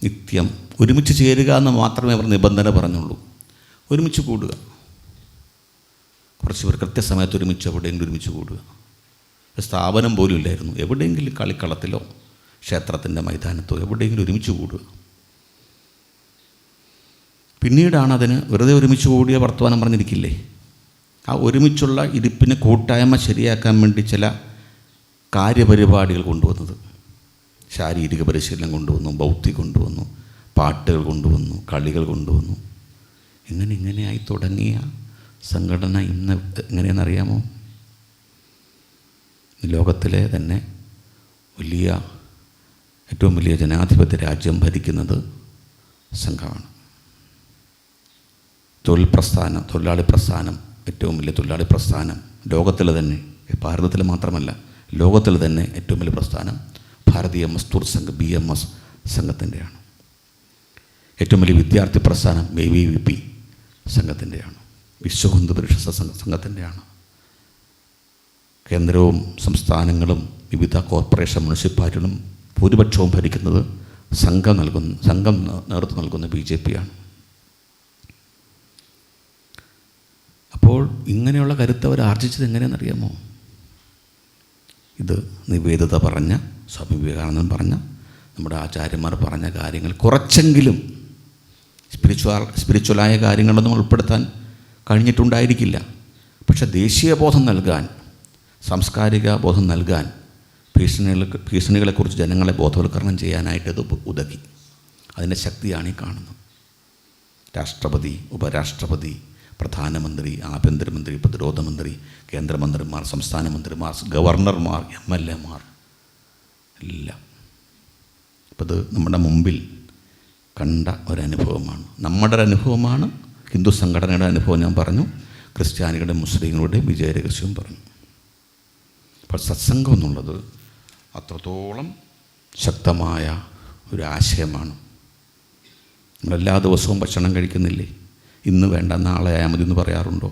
നിത്യം ഒരുമിച്ച് ചേരുക എന്ന് മാത്രമേ അവർ നിബന്ധന പറഞ്ഞുള്ളൂ. ഒരുമിച്ച് കൂടുക, കുറച്ച് പേർ കൃത്യസമയത്ത് ഒരുമിച്ച് എവിടെയെങ്കിലും ഒരുമിച്ച് കൂടുക. ഒരു സ്ഥാപനം പോലും ഇല്ലായിരുന്നു. എവിടെയെങ്കിലും കളിക്കളത്തിലോ ക്ഷേത്രത്തിൻ്റെ മൈതാനത്തോ എവിടെയെങ്കിലും ഒരുമിച്ച് കൂടുക. പിന്നീടാണ് അതിന് വെറുതെ ഒരുമിച്ച് കൂടിയ വർത്തമാനം പറഞ്ഞിരിക്കില്ലേ, ആ ഒരുമിച്ചുള്ള ഇരിപ്പിന് കൂട്ടായ്മ ശരിയാക്കാൻ വേണ്ടി ചില കാര്യപരിപാടികൾ കൊണ്ടുവന്നത്. ശാരീരിക പരിശീലനം കൊണ്ടുവന്നു, ബൗദ്ധികം കൊണ്ടുവന്നു, പാട്ടുകൾ കൊണ്ടുവന്നു, കളികൾ കൊണ്ടുവന്നു. ഇങ്ങനെയായി തുടങ്ങിയ സംഘടന ഇന്ന് എങ്ങനെയെന്നറിയാമോ? ലോകത്തിലെ തന്നെ ഏറ്റവും വലിയ ജനാധിപത്യ രാജ്യം ഭരിക്കുന്നത് സംഘമാണ്. തൊഴിലാളി പ്രസ്ഥാനം, ഏറ്റവും വലിയ തൊഴിലാളി പ്രസ്ഥാനം ലോകത്തിൽ തന്നെ, ഭാരതത്തിൽ മാത്രമല്ല ലോകത്തിൽ തന്നെ ഏറ്റവും വലിയ പ്രസ്ഥാനം ഭാരതീയ മസ്ദൂർ സംഘ് BMS സംഘത്തിൻ്റെയാണ്. ഏറ്റവും വലിയ വിദ്യാർത്ഥി പ്രസ്ഥാനം ABVP സംഘത്തിൻ്റെയാണ്. വിശ്വ ഹിന്ദു പരിഷത്ത് സംഘത്തിൻ്റെയാണ്. കേന്ദ്രവും സംസ്ഥാനങ്ങളും വിവിധ കോർപ്പറേഷൻ മുനിസിപ്പാലിറ്റികളും ഭൂരിപക്ഷവും ഭരിക്കുന്നത് സംഘം നേതൃത്വം നൽകുന്ന BJP ആണ്. അപ്പോൾ ഇങ്ങനെയുള്ള കരുത്ത് അവർ ആർജിച്ചത് എങ്ങനെയെന്നറിയാമോ? ഇത് നിവേദിത പറഞ്ഞ, സ്വാമി വിവേകാനന്ദൻ പറഞ്ഞ, നമ്മുടെ ആചാര്യന്മാർ പറഞ്ഞ കാര്യങ്ങൾ കുറച്ചെങ്കിലും സ്പിരിച്വലായ കാര്യങ്ങളൊന്നും ഉൾപ്പെടുത്താൻ കഴിഞ്ഞിട്ടുണ്ടായിരിക്കില്ല. പക്ഷെ ദേശീയ ബോധം നൽകാൻ, സാംസ്കാരിക ബോധം നൽകാൻ, ഭീഷണികളെക്കുറിച്ച് ജനങ്ങളെ ബോധവൽക്കരണം ചെയ്യാനായിട്ട് ഇത് ഉതകി. അതിൻ്റെ ശക്തിയാണ് ഈ കാണുന്നത്. രാഷ്ട്രപതി, ഉപരാഷ്ട്രപതി, പ്രധാനമന്ത്രി, ആഭ്യന്തരമന്ത്രി, പ്രതിരോധ മന്ത്രി, കേന്ദ്രമന്ത്രിമാർ, സംസ്ഥാന മന്ത്രിമാർ, ഗവർണർമാർ, MLAമാർ എല്ലാം. അപ്പോൾ ഇത് നമ്മുടെ മുമ്പിൽ കണ്ട ഒരനുഭവമാണ്. നമ്മുടെ ഒരു അനുഭവമാണ്. ഹിന്ദു സംഘടനയുടെ അനുഭവം ഞാൻ പറഞ്ഞു, ക്രിസ്ത്യാനികളുടെ മുസ്ലിങ്ങളുടെ വിജയരഹസ്യവും പറഞ്ഞു. അപ്പോൾ സത്സംഗം എന്നുള്ളത് അത്രത്തോളം ശക്തമായ ഒരു ആശയമാണ്. നമ്മളെല്ലാ ദിവസവും ഭക്ഷണം കഴിക്കുന്നില്ലേ? ഇന്ന് വേണ്ട നാളെ ആയാൽ മതി എന്ന് പറയാറുണ്ടോ?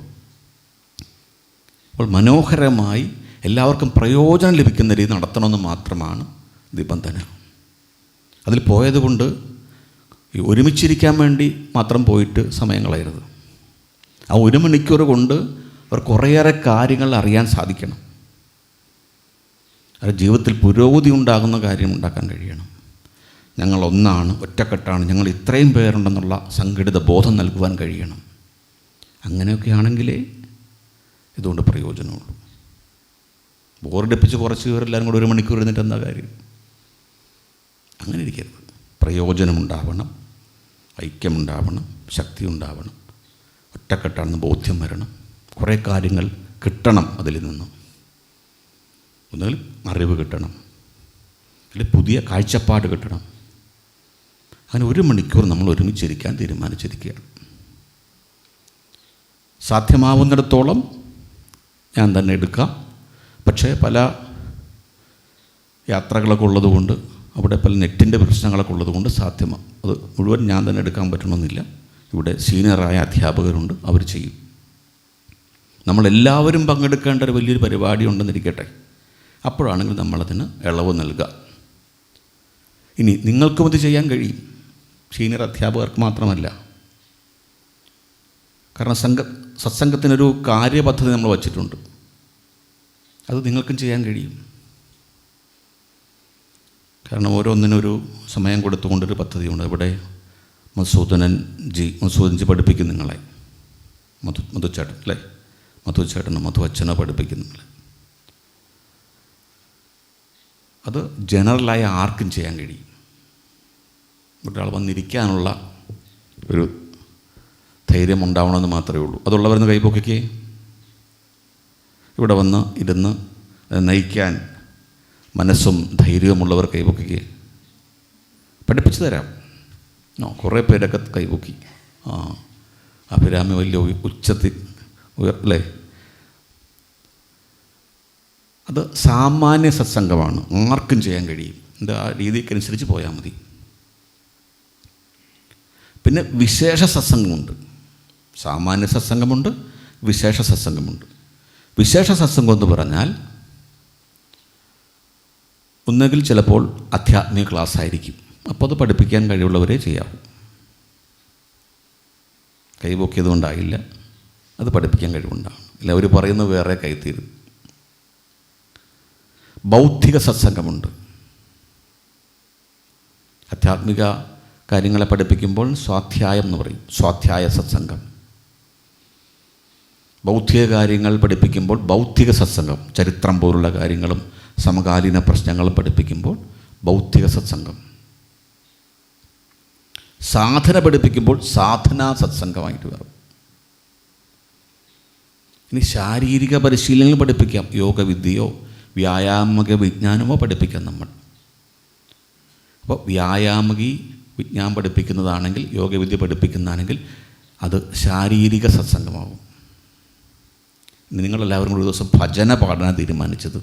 അപ്പോൾ മനോഹരമായി എല്ലാവർക്കും പ്രയോജനം ലഭിക്കുന്ന രീതി നടത്തണമെന്ന് മാത്രമാണ് നിബന്ധന. അതിൽ പോയതുകൊണ്ട് ഒരുമിച്ചിരിക്കാൻ വേണ്ടി മാത്രം പോയിട്ട് സമയം കളയരുത്. ആ 1 മണിക്കൂർ കൊണ്ട് അവർ കുറേയേറെ കാര്യങ്ങൾ അറിയാൻ സാധിക്കണം. അവരുടെ ജീവിതത്തിൽ പുരോഗതി ഉണ്ടാകുന്ന കാര്യം ഉണ്ടാക്കാൻ കഴിയണം. ഞങ്ങളൊന്നാണ്, ഒറ്റക്കെട്ടാണ്, ഞങ്ങൾ ഇത്രയും പേരുണ്ടെന്നുള്ള സംഘടിത ബോധം നൽകുവാൻ കഴിയണം. അങ്ങനെയൊക്കെ ആണെങ്കിലേ ഇതുകൊണ്ട് പ്രയോജനമുള്ളൂ. ബോറടിപ്പിച്ച് കുറച്ച് പേരെല്ലാവരും കൂടെ 1 മണിക്കൂർ ഇരുന്നിട്ട് എന്താ കാര്യം? അങ്ങനെ ഇരിക്കരുത്. പ്രയോജനമുണ്ടാവണം, ഐക്യമുണ്ടാവണം, ശക്തി ഉണ്ടാവണം, ഒറ്റക്കെട്ടാണെന്ന് ബോധ്യം വരണം, കുറേ കാര്യങ്ങൾ കിട്ടണം. അതിൽ നിന്ന് ഒന്നുകിൽ അറിവ് കിട്ടണം, അല്ലെങ്കിൽ പുതിയ കാഴ്ചപ്പാട് കിട്ടണം. അങ്ങനെ 1 മണിക്കൂർ നമ്മൾ ഒരുമിച്ചിരിക്കാൻ തീരുമാനിച്ചിരിക്കുകയാണ്. സാധ്യമാവുന്നിടത്തോളം ഞാൻ തന്നെ എടുക്കാം. പക്ഷേ പല യാത്രകളൊക്കെ ഉള്ളതുകൊണ്ട്, അവിടെ പല നെറ്റിൻ്റെ പ്രശ്നങ്ങളൊക്കെ ഉള്ളതുകൊണ്ട് അത് മുഴുവൻ ഞാൻ തന്നെ എടുക്കാൻ പറ്റണമെന്നില്ല. ഇവിടെ സീനിയറായ അധ്യാപകരുണ്ട്, അവർ ചെയ്യും. നമ്മളെല്ലാവരും പങ്കെടുക്കേണ്ട ഒരു വലിയൊരു പരിപാടി ഉണ്ടെന്നിരിക്കട്ടെ, അപ്പോഴാണെങ്കിൽ നമ്മളതിന് ഇളവ് നൽകുക. ഇനി നിങ്ങൾക്കും ഇത് ചെയ്യാൻ കഴിയും, സീനിയർ അധ്യാപകർക്ക് മാത്രമല്ല. കാരണം സത്സംഗത്തിനൊരു കാര്യപദ്ധതി നമ്മൾ വച്ചിട്ടുണ്ട്. അത് നിങ്ങൾക്കും ചെയ്യാൻ കഴിയും. കാരണം ഓരോന്നിനൊരു സമയം കൊടുത്തുകൊണ്ടൊരു പദ്ധതിയുണ്ട്. ഇവിടെ മധുസൂദൻ ജി പഠിപ്പിക്കും നിങ്ങളെ, മധുച്ചേട്ടൻ അല്ലേ, മധുച്ചേട്ടനോ മധു അച്ഛനോ പഠിപ്പിക്കും നിങ്ങളെ. അത് ജനറലായ ആർക്കും ചെയ്യാൻ കഴിയും. ഒരാൾ വന്നിരിക്കാനുള്ള ഒരു ധൈര്യം ഉണ്ടാവണമെന്ന് മാത്രമേ ഉള്ളൂ. അതുള്ളവരെന്ന് കൈപൊക്കിക്കേ. ഇവിടെ വന്ന് ഇരുന്ന് നയിക്കാൻ മനസ്സും ധൈര്യവുമുള്ളവർ കൈപൊക്കിക്കേ. പഠിപ്പിച്ചു തരാം. കുറേ പേരൊക്കെ കൈപൊക്കി. അഭിരാമി വലിയ ഉച്ചത്തിൽ അല്ലേ. അത് സാമാന്യ സത്സംഗമാണ്, ആർക്കും ചെയ്യാൻ കഴിയും. എന്താ ആ രീതിക്കനുസരിച്ച് പോയാൽ മതി. പിന്നെ വിശേഷ സത്സംഗമുണ്ട്. സാമാന്യ സത്സംഗമുണ്ട്, വിശേഷ സത്സംഗമുണ്ട്. വിശേഷ സത്സംഗം എന്ന് പറഞ്ഞാൽ ഒന്നുകിൽ ചിലപ്പോൾ ആധ്യാത്മിക ക്ലാസ് ആയിരിക്കും. അപ്പോൾ അത് പഠിപ്പിക്കാൻ കഴിവുള്ളവരെ ചെയ്യാവൂ. കൈപൊക്കിയത് കൊണ്ടാകില്ല, അത് പഠിപ്പിക്കാൻ കഴിവുണ്ടാകും. അല്ല, അവർ പറയുന്നത് വേറെ കൈത്തീരും. ബൗദ്ധിക സത്സംഗമുണ്ട്. ആധ്യാത്മിക കാര്യങ്ങളെ പഠിപ്പിക്കുമ്പോൾ സ്വാധ്യായം എന്ന് പറയും, സ്വാധ്യായ സത്സംഗം. ബൗദ്ധിക കാര്യങ്ങൾ പഠിപ്പിക്കുമ്പോൾ ബൗദ്ധിക സത്സംഗം, ചരിത്രം പോലുള്ള കാര്യങ്ങളും സമകാലീന പ്രശ്നങ്ങളും പഠിപ്പിക്കുമ്പോൾ ബൗദ്ധിക സത്സംഗം. സാധന പഠിപ്പിക്കുമ്പോൾ സാധനാ സത്സംഗമായിട്ട് വരും. ഇനി ശാരീരിക പരിശീലനങ്ങൾ പഠിപ്പിക്കാം, യോഗവിദ്യയോ വ്യായാമക വിജ്ഞാനമോ പഠിപ്പിക്കാം നമ്മൾ. അപ്പോൾ വ്യായാമകി വിജ്ഞാനം പഠിപ്പിക്കുന്നതാണെങ്കിൽ, യോഗവിദ്യ പഠിപ്പിക്കുന്നതാണെങ്കിൽ അത് ശാരീരിക സത്സംഗമാകും. നിങ്ങളെല്ലാവരും കൂടി ഒരു ദിവസം ഭജന പാടാൻ തീരുമാനിച്ചത്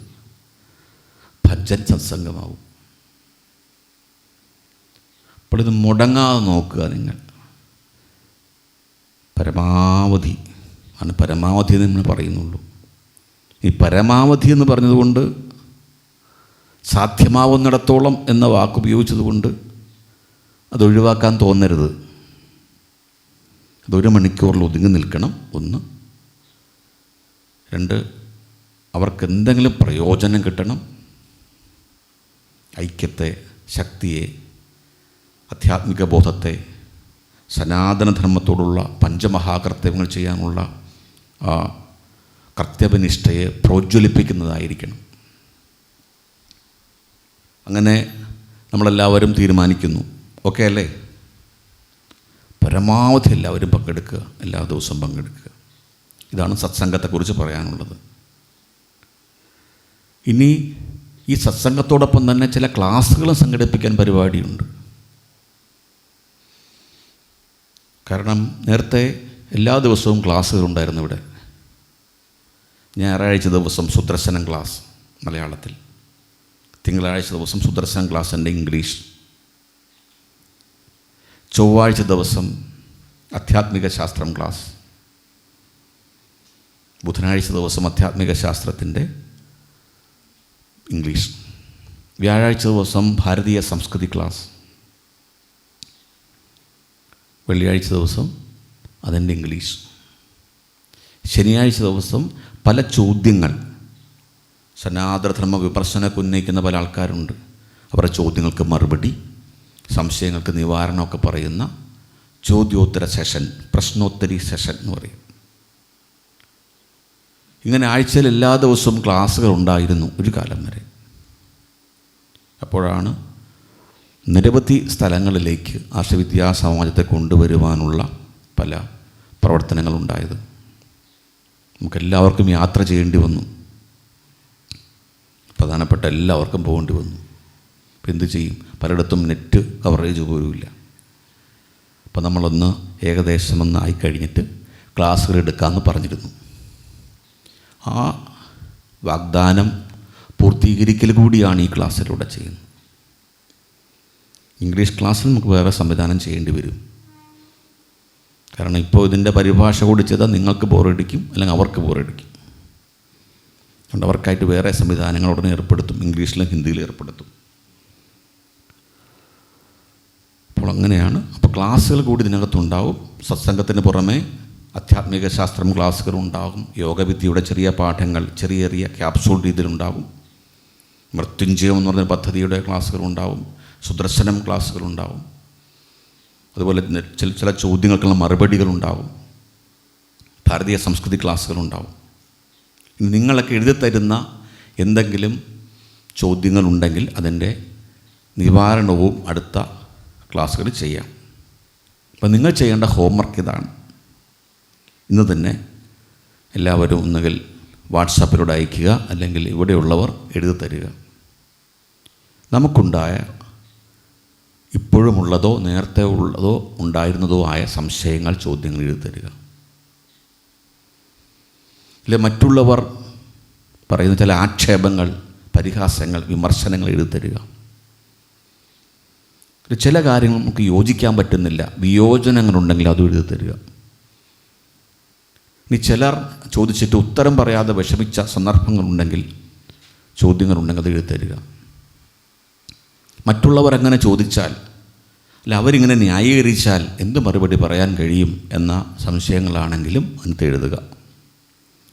ഭജൻ സത്സംഗമാകും. അപ്പോൾ ഇത് മുടങ്ങാതെ നോക്കുക നിങ്ങൾ. പരമാവധി ആണ്, പരമാവധി എന്ന് നമ്മൾ പറയുന്നുള്ളൂ. ഈ പരമാവധി എന്ന് പറഞ്ഞതുകൊണ്ട് സാധ്യമാവുന്നിടത്തോളം എന്ന വാക്കുപയോഗിച്ചതുകൊണ്ട് അത് ഒഴിവാക്കാൻ തോന്നരുത്. അത് 1 മണിക്കൂറിൽ ഒതുങ്ങി നിൽക്കണം. 1. 2, അവർക്ക് എന്തെങ്കിലും പ്രയോജനം കിട്ടണം. ഐക്യത്തെ, ശക്തിയെ, ആധ്യാത്മിക ബോധത്തെ, സനാതനധർമ്മത്തോടുള്ള പഞ്ചമഹാകർത്തവ്യങ്ങൾ ചെയ്യാനുള്ള കർത്തവ്യനിഷ്ഠയെ പ്രോജ്വലിപ്പിക്കുന്നതായിരിക്കണം. അങ്ങനെ നമ്മളെല്ലാവരും തീരുമാനിക്കുന്നു. ഓക്കെ അല്ലേ? പരമാവധി എല്ലാവരും പങ്കെടുക്കുക, എല്ലാ ദിവസവും പങ്കെടുക്കുക. ഇതാണ് സത്സംഗത്തെക്കുറിച്ച് പറയാനുള്ളത്. ഇനി ഈ സത്സംഗത്തോടൊപ്പം തന്നെ ചില ക്ലാസ്സുകൾ സംഘടിപ്പിക്കാൻ പരിപാടിയുണ്ട്. കാരണം നേരത്തെ എല്ലാ ദിവസവും ക്ലാസ്സുകളുണ്ടായിരുന്നു ഇവിടെ. ഞായറാഴ്ച ദിവസം സുദർശനം ക്ലാസ് മലയാളത്തിൽ, തിങ്കളാഴ്ച ദിവസം സുദർശനം ക്ലാസ്സിൻ്റെ ഇംഗ്ലീഷ്, ചൊവ്വാഴ്ച ദിവസം ആധ്യാത്മിക ശാസ്ത്രം ക്ലാസ്, ബുധനാഴ്ച ദിവസം ആധ്യാത്മിക ശാസ്ത്രത്തിൻ്റെ ഇംഗ്ലീഷ്, വ്യാഴാഴ്ച ദിവസം ഭാരതീയ സംസ്കൃതി ക്ലാസ്, വെള്ളിയാഴ്ച ദിവസം അതിൻ്റെ ഇംഗ്ലീഷ്, ശനിയാഴ്ച ദിവസം പല ചോദ്യങ്ങൾ, സനാതനധർമ്മ വിമർശനമൊക്കെ ഉന്നയിക്കുന്ന പല ആൾക്കാരുണ്ട്. അവരുടെ ചോദ്യങ്ങൾക്ക് മറുപടി, സംശയങ്ങൾക്ക് നിവാരണമൊക്കെ പറയുന്ന ചോദ്യോത്തര സെഷൻ, പ്രശ്നോത്തരി സെഷൻ എന്ന് പറയും. ഇങ്ങനെ ആഴ്ചയിൽ എല്ലാ ദിവസവും ക്ലാസ്സുകൾ ഉണ്ടായിരുന്നു ഒരു കാലം വരെ. അപ്പോഴാണ് നിരവധി സ്ഥലങ്ങളിലേക്ക് ആർഷവിദ്യാ സമാജത്തെ കൊണ്ടുവരുവാനുള്ള പല പ്രവർത്തനങ്ങളുണ്ടായത്. നമുക്കെല്ലാവർക്കും യാത്ര ചെയ്യേണ്ടി വന്നു, പ്രധാനപ്പെട്ട എല്ലാവർക്കും പോകേണ്ടി വന്നു. അപ്പോൾ എന്ത് ചെയ്യും? പലയിടത്തും നെറ്റ് കവറേജ് പോലുമില്ല. അപ്പോൾ നമ്മളൊന്ന് ഏകദേശം ആയിക്കഴിഞ്ഞിട്ട് ക്ലാസ്സുകൾ എടുക്കാമെന്ന് പറഞ്ഞിരുന്നു. ആ വാഗ്ദാനം പൂർത്തീകരിക്കൽ കൂടിയാണ് ഈ ക്ലാസ്സിലൂടെ ചെയ്യുന്നത്. ഇംഗ്ലീഷ് ക്ലാസ്സിൽ നമുക്ക് വേറെ സംവിധാനം ചെയ്യേണ്ടി വരും. കാരണം ഇപ്പോൾ ഇതിൻ്റെ പരിഭാഷ കൂടി ചെയ്താൽ നിങ്ങൾക്ക് ബോറടിക്കും, അല്ലെങ്കിൽ അവർക്ക് ബോറടിക്കും. അതുകൊണ്ട് അവർക്കായിട്ട് വേറെ സംവിധാനങ്ങൾ ഉടനെ ഏർപ്പെടുത്തും, ഇംഗ്ലീഷിലും ഹിന്ദിയിലും ഏർപ്പെടുത്തും. അപ്പോൾ അങ്ങനെയാണ്. അപ്പോൾ ക്ലാസ്സുകൾ കൂടി ഇതിനകത്തുണ്ടാവും. സത്സംഗത്തിന് പുറമെ ആധ്യാത്മിക ശാസ്ത്രം ക്ലാസ്സുകളുണ്ടാകും, യോഗവിദ്യയുടെ ചെറിയ പാഠങ്ങൾ ചെറിയ ചെറിയ ക്യാപ്സൂൾ രീതിയിലുണ്ടാകും, മൃത്യുഞ്ജയം എന്ന് പറഞ്ഞ പദ്ധതിയുടെ ക്ലാസ്സുകളുണ്ടാവും, സുദർശനം ക്ലാസ്സുകളുണ്ടാവും, അതുപോലെ ചില ചോദ്യങ്ങൾക്കുള്ള മറുപടികളുണ്ടാവും, ഭാരതീയ സംസ്കൃതി ക്ലാസ്സുകളുണ്ടാവും. നിങ്ങളൊക്കെ എഴുതിത്തരുന്ന എന്തെങ്കിലും ചോദ്യങ്ങളുണ്ടെങ്കിൽ അതിൻ്റെ നിവാരണവും അടുത്ത ക്ലാസ്സുകളിൽ ചെയ്യാം. അപ്പം നിങ്ങൾ ചെയ്യേണ്ട ഹോംവർക്ക് ഇതാണ്. ഇന്ന് തന്നെ എല്ലാവരും ഒന്നുകിൽ വാട്സാപ്പിലൂടെ അയയ്ക്കുക, അല്ലെങ്കിൽ ഇവിടെയുള്ളവർ എഴുതി തരിക. നമുക്കുണ്ടായ, ഇപ്പോഴുമുള്ളതോ നേരത്തെ ഉള്ളതോ ഉണ്ടായിരുന്നതോ ആയ സംശയങ്ങൾ, ചോദ്യങ്ങൾ എഴുതി തരിക. ഇല്ല, മറ്റുള്ളവർ പറയുന്ന ചില ആക്ഷേപങ്ങൾ, പരിഹാസങ്ങൾ, വിമർശനങ്ങൾ എഴുതി തരിക. ചില കാര്യങ്ങൾ നമുക്ക് യോജിക്കാൻ പറ്റുന്നില്ല, വിയോജനങ്ങളുണ്ടെങ്കിൽ അതും എഴുതി തരിക. ഇനി ചിലർ ചോദിച്ചിട്ട് ഉത്തരം പറയാതെ വിഷമിച്ച സന്ദർഭങ്ങളുണ്ടെങ്കിൽ, ചോദ്യങ്ങളുണ്ടെങ്കിൽ അത് എഴുതി തരിക. മറ്റുള്ളവർ അങ്ങനെ ചോദിച്ചാൽ, അല്ല അവരിങ്ങനെ ന്യായീകരിച്ചാൽ എന്ത് മറുപടി പറയാൻ കഴിയും എന്ന സംശയങ്ങളാണെങ്കിലും അതിനകത്ത് എഴുതുക.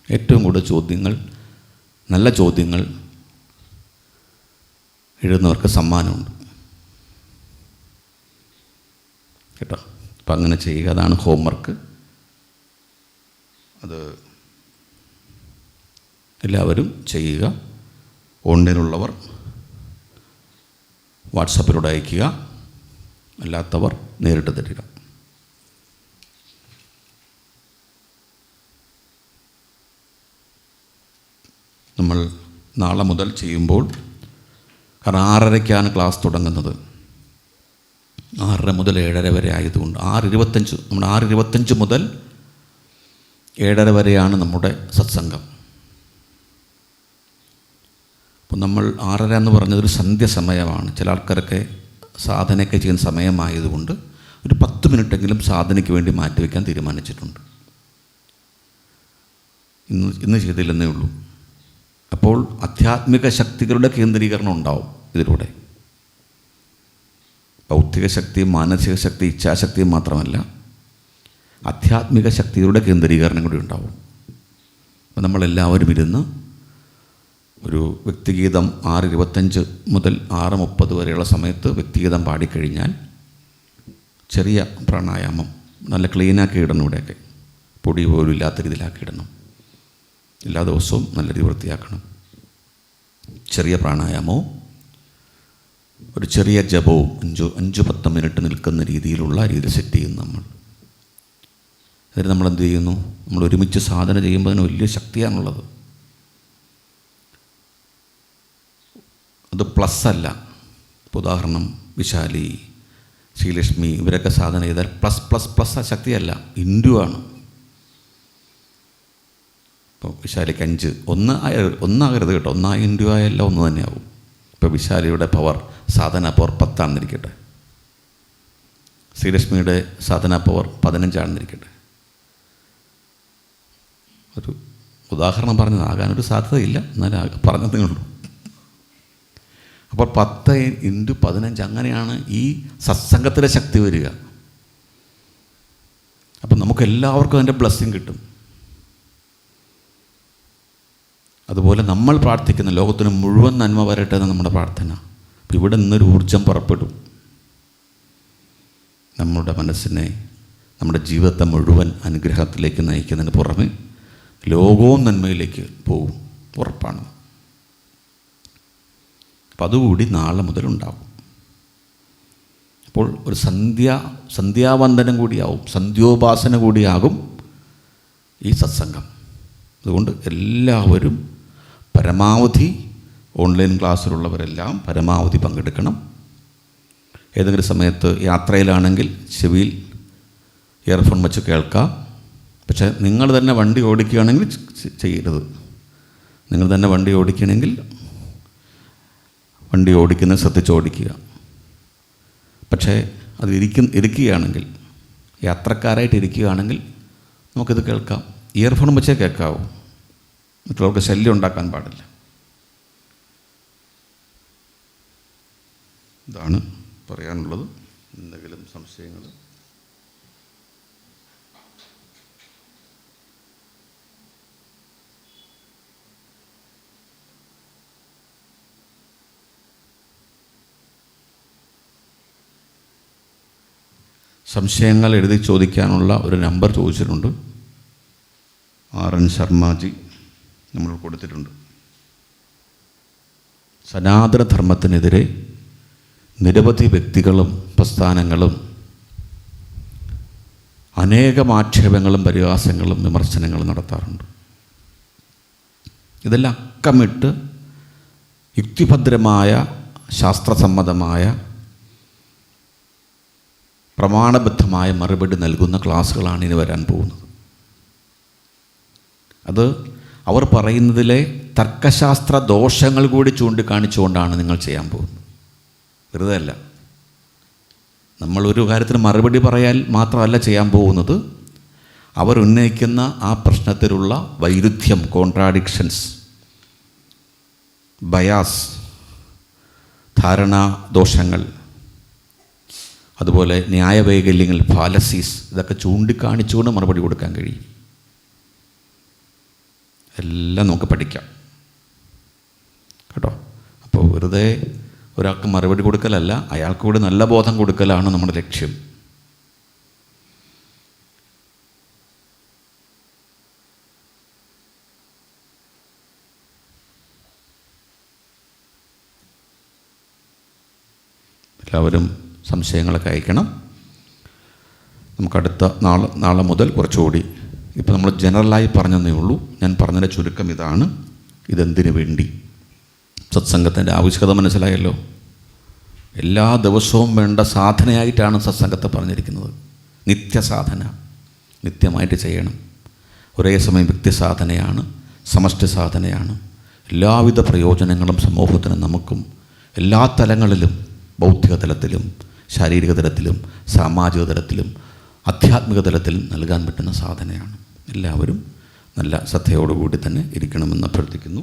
ഏറ്റവും കൂടുതൽ ചോദ്യങ്ങൾ, നല്ല ചോദ്യങ്ങൾ എഴുതുന്നവർക്ക് സമ്മാനമുണ്ട് കേട്ടോ. അപ്പം അങ്ങനെ ചെയ്യുക. അതാണ് ഹോംവർക്ക്. അത് എല്ലാവരും ചെയ്യുക. ഓൺലൈനുള്ളവർ വാട്സപ്പിലൂടെ അയയ്ക്കുക, അല്ലാത്തവർ നേരിട്ട് തരിക. നമ്മൾ നാളെ മുതൽ ചെയ്യുമ്പോൾ, കാരണം 6:30-ക്കാണ് ക്ലാസ് തുടങ്ങുന്നത്. 6:30 മുതൽ 7:30 വരെ ആയതുകൊണ്ട് 6:25 നമ്മുടെ 6:25 മുതൽ 7:30 വരെയാണ് നമ്മുടെ സത്സംഗം. അപ്പോൾ നമ്മൾ 6:30 എന്ന് പറഞ്ഞതൊരു സന്ധ്യസമയമാണ്. ചില ആൾക്കാരൊക്കെ സാധനയൊക്കെ ചെയ്യുന്ന സമയമായതുകൊണ്ട് ഒരു 10 മിനിറ്റെങ്കിലും സാധനയ്ക്ക് വേണ്ടി മാറ്റിവെക്കാൻ തീരുമാനിച്ചിട്ടുണ്ട്. ഇന്ന് ചെയ്തില്ലെന്നേ ഉള്ളൂ. അപ്പോൾ ആധ്യാത്മിക ശക്തികളുടെ കേന്ദ്രീകരണം ഉണ്ടാവും ഇതിലൂടെ. ഭൗതിക ശക്തിയും മാനസിക ശക്തി, ഇച്ഛാശക്തിയും മാത്രമല്ല, ആധ്യാത്മിക ശക്തികളുടെ കേന്ദ്രീകരണം കൂടി ഉണ്ടാവും. അപ്പോൾ നമ്മളെല്ലാവരും ഇരുന്ന് ഒരു വ്യക്തിഗീതം 6:25 മുതൽ 6:30 വരെയുള്ള സമയത്ത് വ്യക്തിഗീതം പാടിക്കഴിഞ്ഞാൽ ചെറിയ പ്രാണായാമം നല്ല ക്ലീനാക്കി ഇടണം. ഇവിടെയൊക്കെ പൊടി പോലും ഇല്ലാത്ത രീതിയിലാക്കി ഇടണം. എല്ലാ ദിവസവും നല്ല രീതി വൃത്തിയാക്കണം. ചെറിയ പ്രാണായാമവും ഒരു ചെറിയ ജപവും 5-10 മിനിറ്റ് നിൽക്കുന്ന രീതിയിലുള്ള രീതിയിൽ സെറ്റ് ചെയ്യുന്നു നമ്മൾ. അതിന് നമ്മളെന്ത് ചെയ്യുന്നു? നമ്മൾ ഒരുമിച്ച് സാധന ചെയ്യുമ്പോൾ അതിന് വലിയ ശക്തിയാണുള്ളത്. അത് പ്ലസ് അല്ല. ഇപ്പോൾ ഉദാഹരണം വിശാലി, ശ്രീലക്ഷ്മി ഇവരൊക്കെ സാധന ചെയ്താൽ പ്ലസ് ആ ശക്തിയല്ല, ഇൻഡു ആണ്. ഇപ്പോൾ വിശാലിക്ക് 5 ഒന്നാകരുത് കേട്ടോ. 1 ഇൻഡു ആയല്ല 1 തന്നെയാവും. ഇപ്പോൾ വിശാലിയുടെ പവർ, സാധന പവർ 10 ആണെന്നിരിക്കട്ടെ. ശ്രീലക്ഷ്മിയുടെ സാധന പവർ 15 ആണെന്നിരിക്കട്ടെ. ഒരു ഉദാഹരണം പറഞ്ഞതാകാനൊരു സാധ്യതയില്ല, എന്നാലും പറഞ്ഞതേ ഉള്ളൂ. അപ്പോൾ 10 × 15 അങ്ങനെയാണ് ഈ സത്സംഗത്തിലെ ശക്തി വരിക. അപ്പം നമുക്കെല്ലാവർക്കും അതിൻ്റെ ബ്ലെസ്സിങ് കിട്ടും. അതുപോലെ നമ്മൾ പ്രാർത്ഥിക്കുന്ന ലോകത്തിന് മുഴുവൻ നന്മ വരട്ടെ എന്ന് നമ്മുടെ പ്രാർത്ഥന. അപ്പോൾ ഇവിടെ നിന്നൊരു ഊർജം പുറപ്പെടും. നമ്മുടെ മനസ്സിനെ, നമ്മുടെ ജീവിതത്തെ മുഴുവൻ അനുഗ്രഹത്തിലേക്ക് നയിക്കുന്നതിന് പുറമെ ലോകവും നന്മയിലേക്ക് പോകും, ഉറപ്പാണ്. അപ്പം അതുകൂടി നാളെ മുതലുണ്ടാകും. അപ്പോൾ ഒരു സന്ധ്യാവന്ദനം കൂടിയാവും, സന്ധ്യോപാസന കൂടിയാകും ഈ സത്സംഗം. അതുകൊണ്ട് എല്ലാവരും പരമാവധി, ഓൺലൈൻ ക്ലാസ്സിലുള്ളവരെല്ലാം പരമാവധി പങ്കെടുക്കണം. ഏതെങ്കിലും സമയത്ത് യാത്രയിലാണെങ്കിൽ ചെവിയിൽ ഇയർഫോൺ വെച്ച് കേൾക്കാം. പക്ഷേ നിങ്ങൾ തന്നെ വണ്ടി ഓടിക്കുകയാണെങ്കിൽ ചെയ്യരുത്. നിങ്ങൾ തന്നെ വണ്ടി ഓടിക്കണമെങ്കിൽ വണ്ടി ഓടിക്കുന്നത് ശ്രദ്ധിച്ച് ഓടിക്കുക. പക്ഷേ അത് ഇരിക്കുകയാണെങ്കിൽ, യാത്രക്കാരായിട്ട് ഇരിക്കുകയാണെങ്കിൽ നമുക്കിത് കേൾക്കാം. ഇയർഫോൺ വെച്ചേ കേൾക്കാവൂ. മറ്റുള്ളവർക്ക് ശല്യം ഉണ്ടാക്കാൻ പാടില്ല. ഇതാണ് പറയാനുള്ളത്. എന്തെങ്കിലും സംശയങ്ങൾ? സംശയങ്ങൾ എഴുതി ചോദിക്കാനുള്ള ഒരു നമ്പർ ചോദിച്ചിട്ടുണ്ട്. RN ശർമാജി നമ്മൾ കൊടുത്തിട്ടുണ്ട്. സനാതനധർമ്മത്തിനെതിരെ നിരവധി വ്യക്തികളും പ്രസ്ഥാനങ്ങളും അനേകം ആക്ഷേപങ്ങളും പരിഹാസങ്ങളും വിമർശനങ്ങളും നടത്താറുണ്ട്. ഇതെല്ലാം അക്കമിട്ട് യുക്തിഭദ്രമായ ശാസ്ത്രസമ്മതമായ പ്രമാണബദ്ധമായ മറുപടി നൽകുന്ന ക്ലാസ്സുകളാണ് ഇനി വരാൻ പോകുന്നത്. അത് അവർ പറയുന്നതിലെ തർക്കശാസ്ത്ര ദോഷങ്ങൾ കൂടി ചൂണ്ടിക്കാണിച്ചുകൊണ്ടാണ് നിങ്ങൾ ചെയ്യാൻ പോകുന്നത്. വെറുതെ അല്ല. നമ്മളൊരു കാര്യത്തിന് മറുപടി പറയാൻ മാത്രമല്ല ചെയ്യാൻ പോകുന്നത്, അവർ ഉന്നയിക്കുന്ന ആ പ്രശ്നത്തിലുള്ള വൈരുദ്ധ്യം, കോൺട്രാഡിക്ഷൻസ്, ബയാസ്, ധാരണാദോഷങ്ങൾ, അതുപോലെ ന്യായവൈകല്യങ്ങൾ, ഫാലസീസ്, ഇതൊക്കെ ചൂണ്ടിക്കാണിച്ചുകൊണ്ട് മറുപടി കൊടുക്കാൻ കഴിയും. എല്ലാം നമുക്ക് പഠിക്കാം കേട്ടോ. അപ്പോൾ വെറുതെ ഒരാൾക്ക് മറുപടി കൊടുക്കലല്ല, അയാൾക്ക് കൂടി നല്ല ബോധം കൊടുക്കലാണ് നമ്മുടെ ലക്ഷ്യം. എല്ലാവരും സംശയങ്ങളൊക്കെ അയക്കണം. നമുക്കടുത്ത നാളെ മുതൽ കുറച്ചുകൂടി, ഇപ്പോൾ നമ്മൾ ജനറലായി പറഞ്ഞതേ ഉള്ളൂ. ഞാൻ പറഞ്ഞതിൻ്റെ ചുരുക്കം ഇതാണ്. ഇതെന്തിനു വേണ്ടി? സത്സംഗത്തിൻ്റെ ആവശ്യകത മനസ്സിലായല്ലോ. എല്ലാ ദിവസവും വേണ്ട സാധനയായിട്ടാണ് സത്സംഗത്തെ പറഞ്ഞിരിക്കുന്നത്. നിത്യസാധന, നിത്യമായിട്ട് ചെയ്യണം. ഒരേ സമയം വ്യക്തി സാധനയാണ്, സമഷ്ടി സാധനയാണ്. എല്ലാവിധ പ്രയോജനങ്ങളും സമൂഹത്തിനും നമുക്കും എല്ലാ തലങ്ങളിലും, ബൗദ്ധിക തലത്തിലും ശാരീരിക തലത്തിലും സാമാജിക തലത്തിലും ആധ്യാത്മിക തലത്തിലും നൽകാൻ പറ്റുന്ന സാധനയാണ്. എല്ലാവരും നല്ല ശ്രദ്ധയോടുകൂടി തന്നെ ഇരിക്കണമെന്ന് അഭ്യർത്ഥിക്കുന്നു.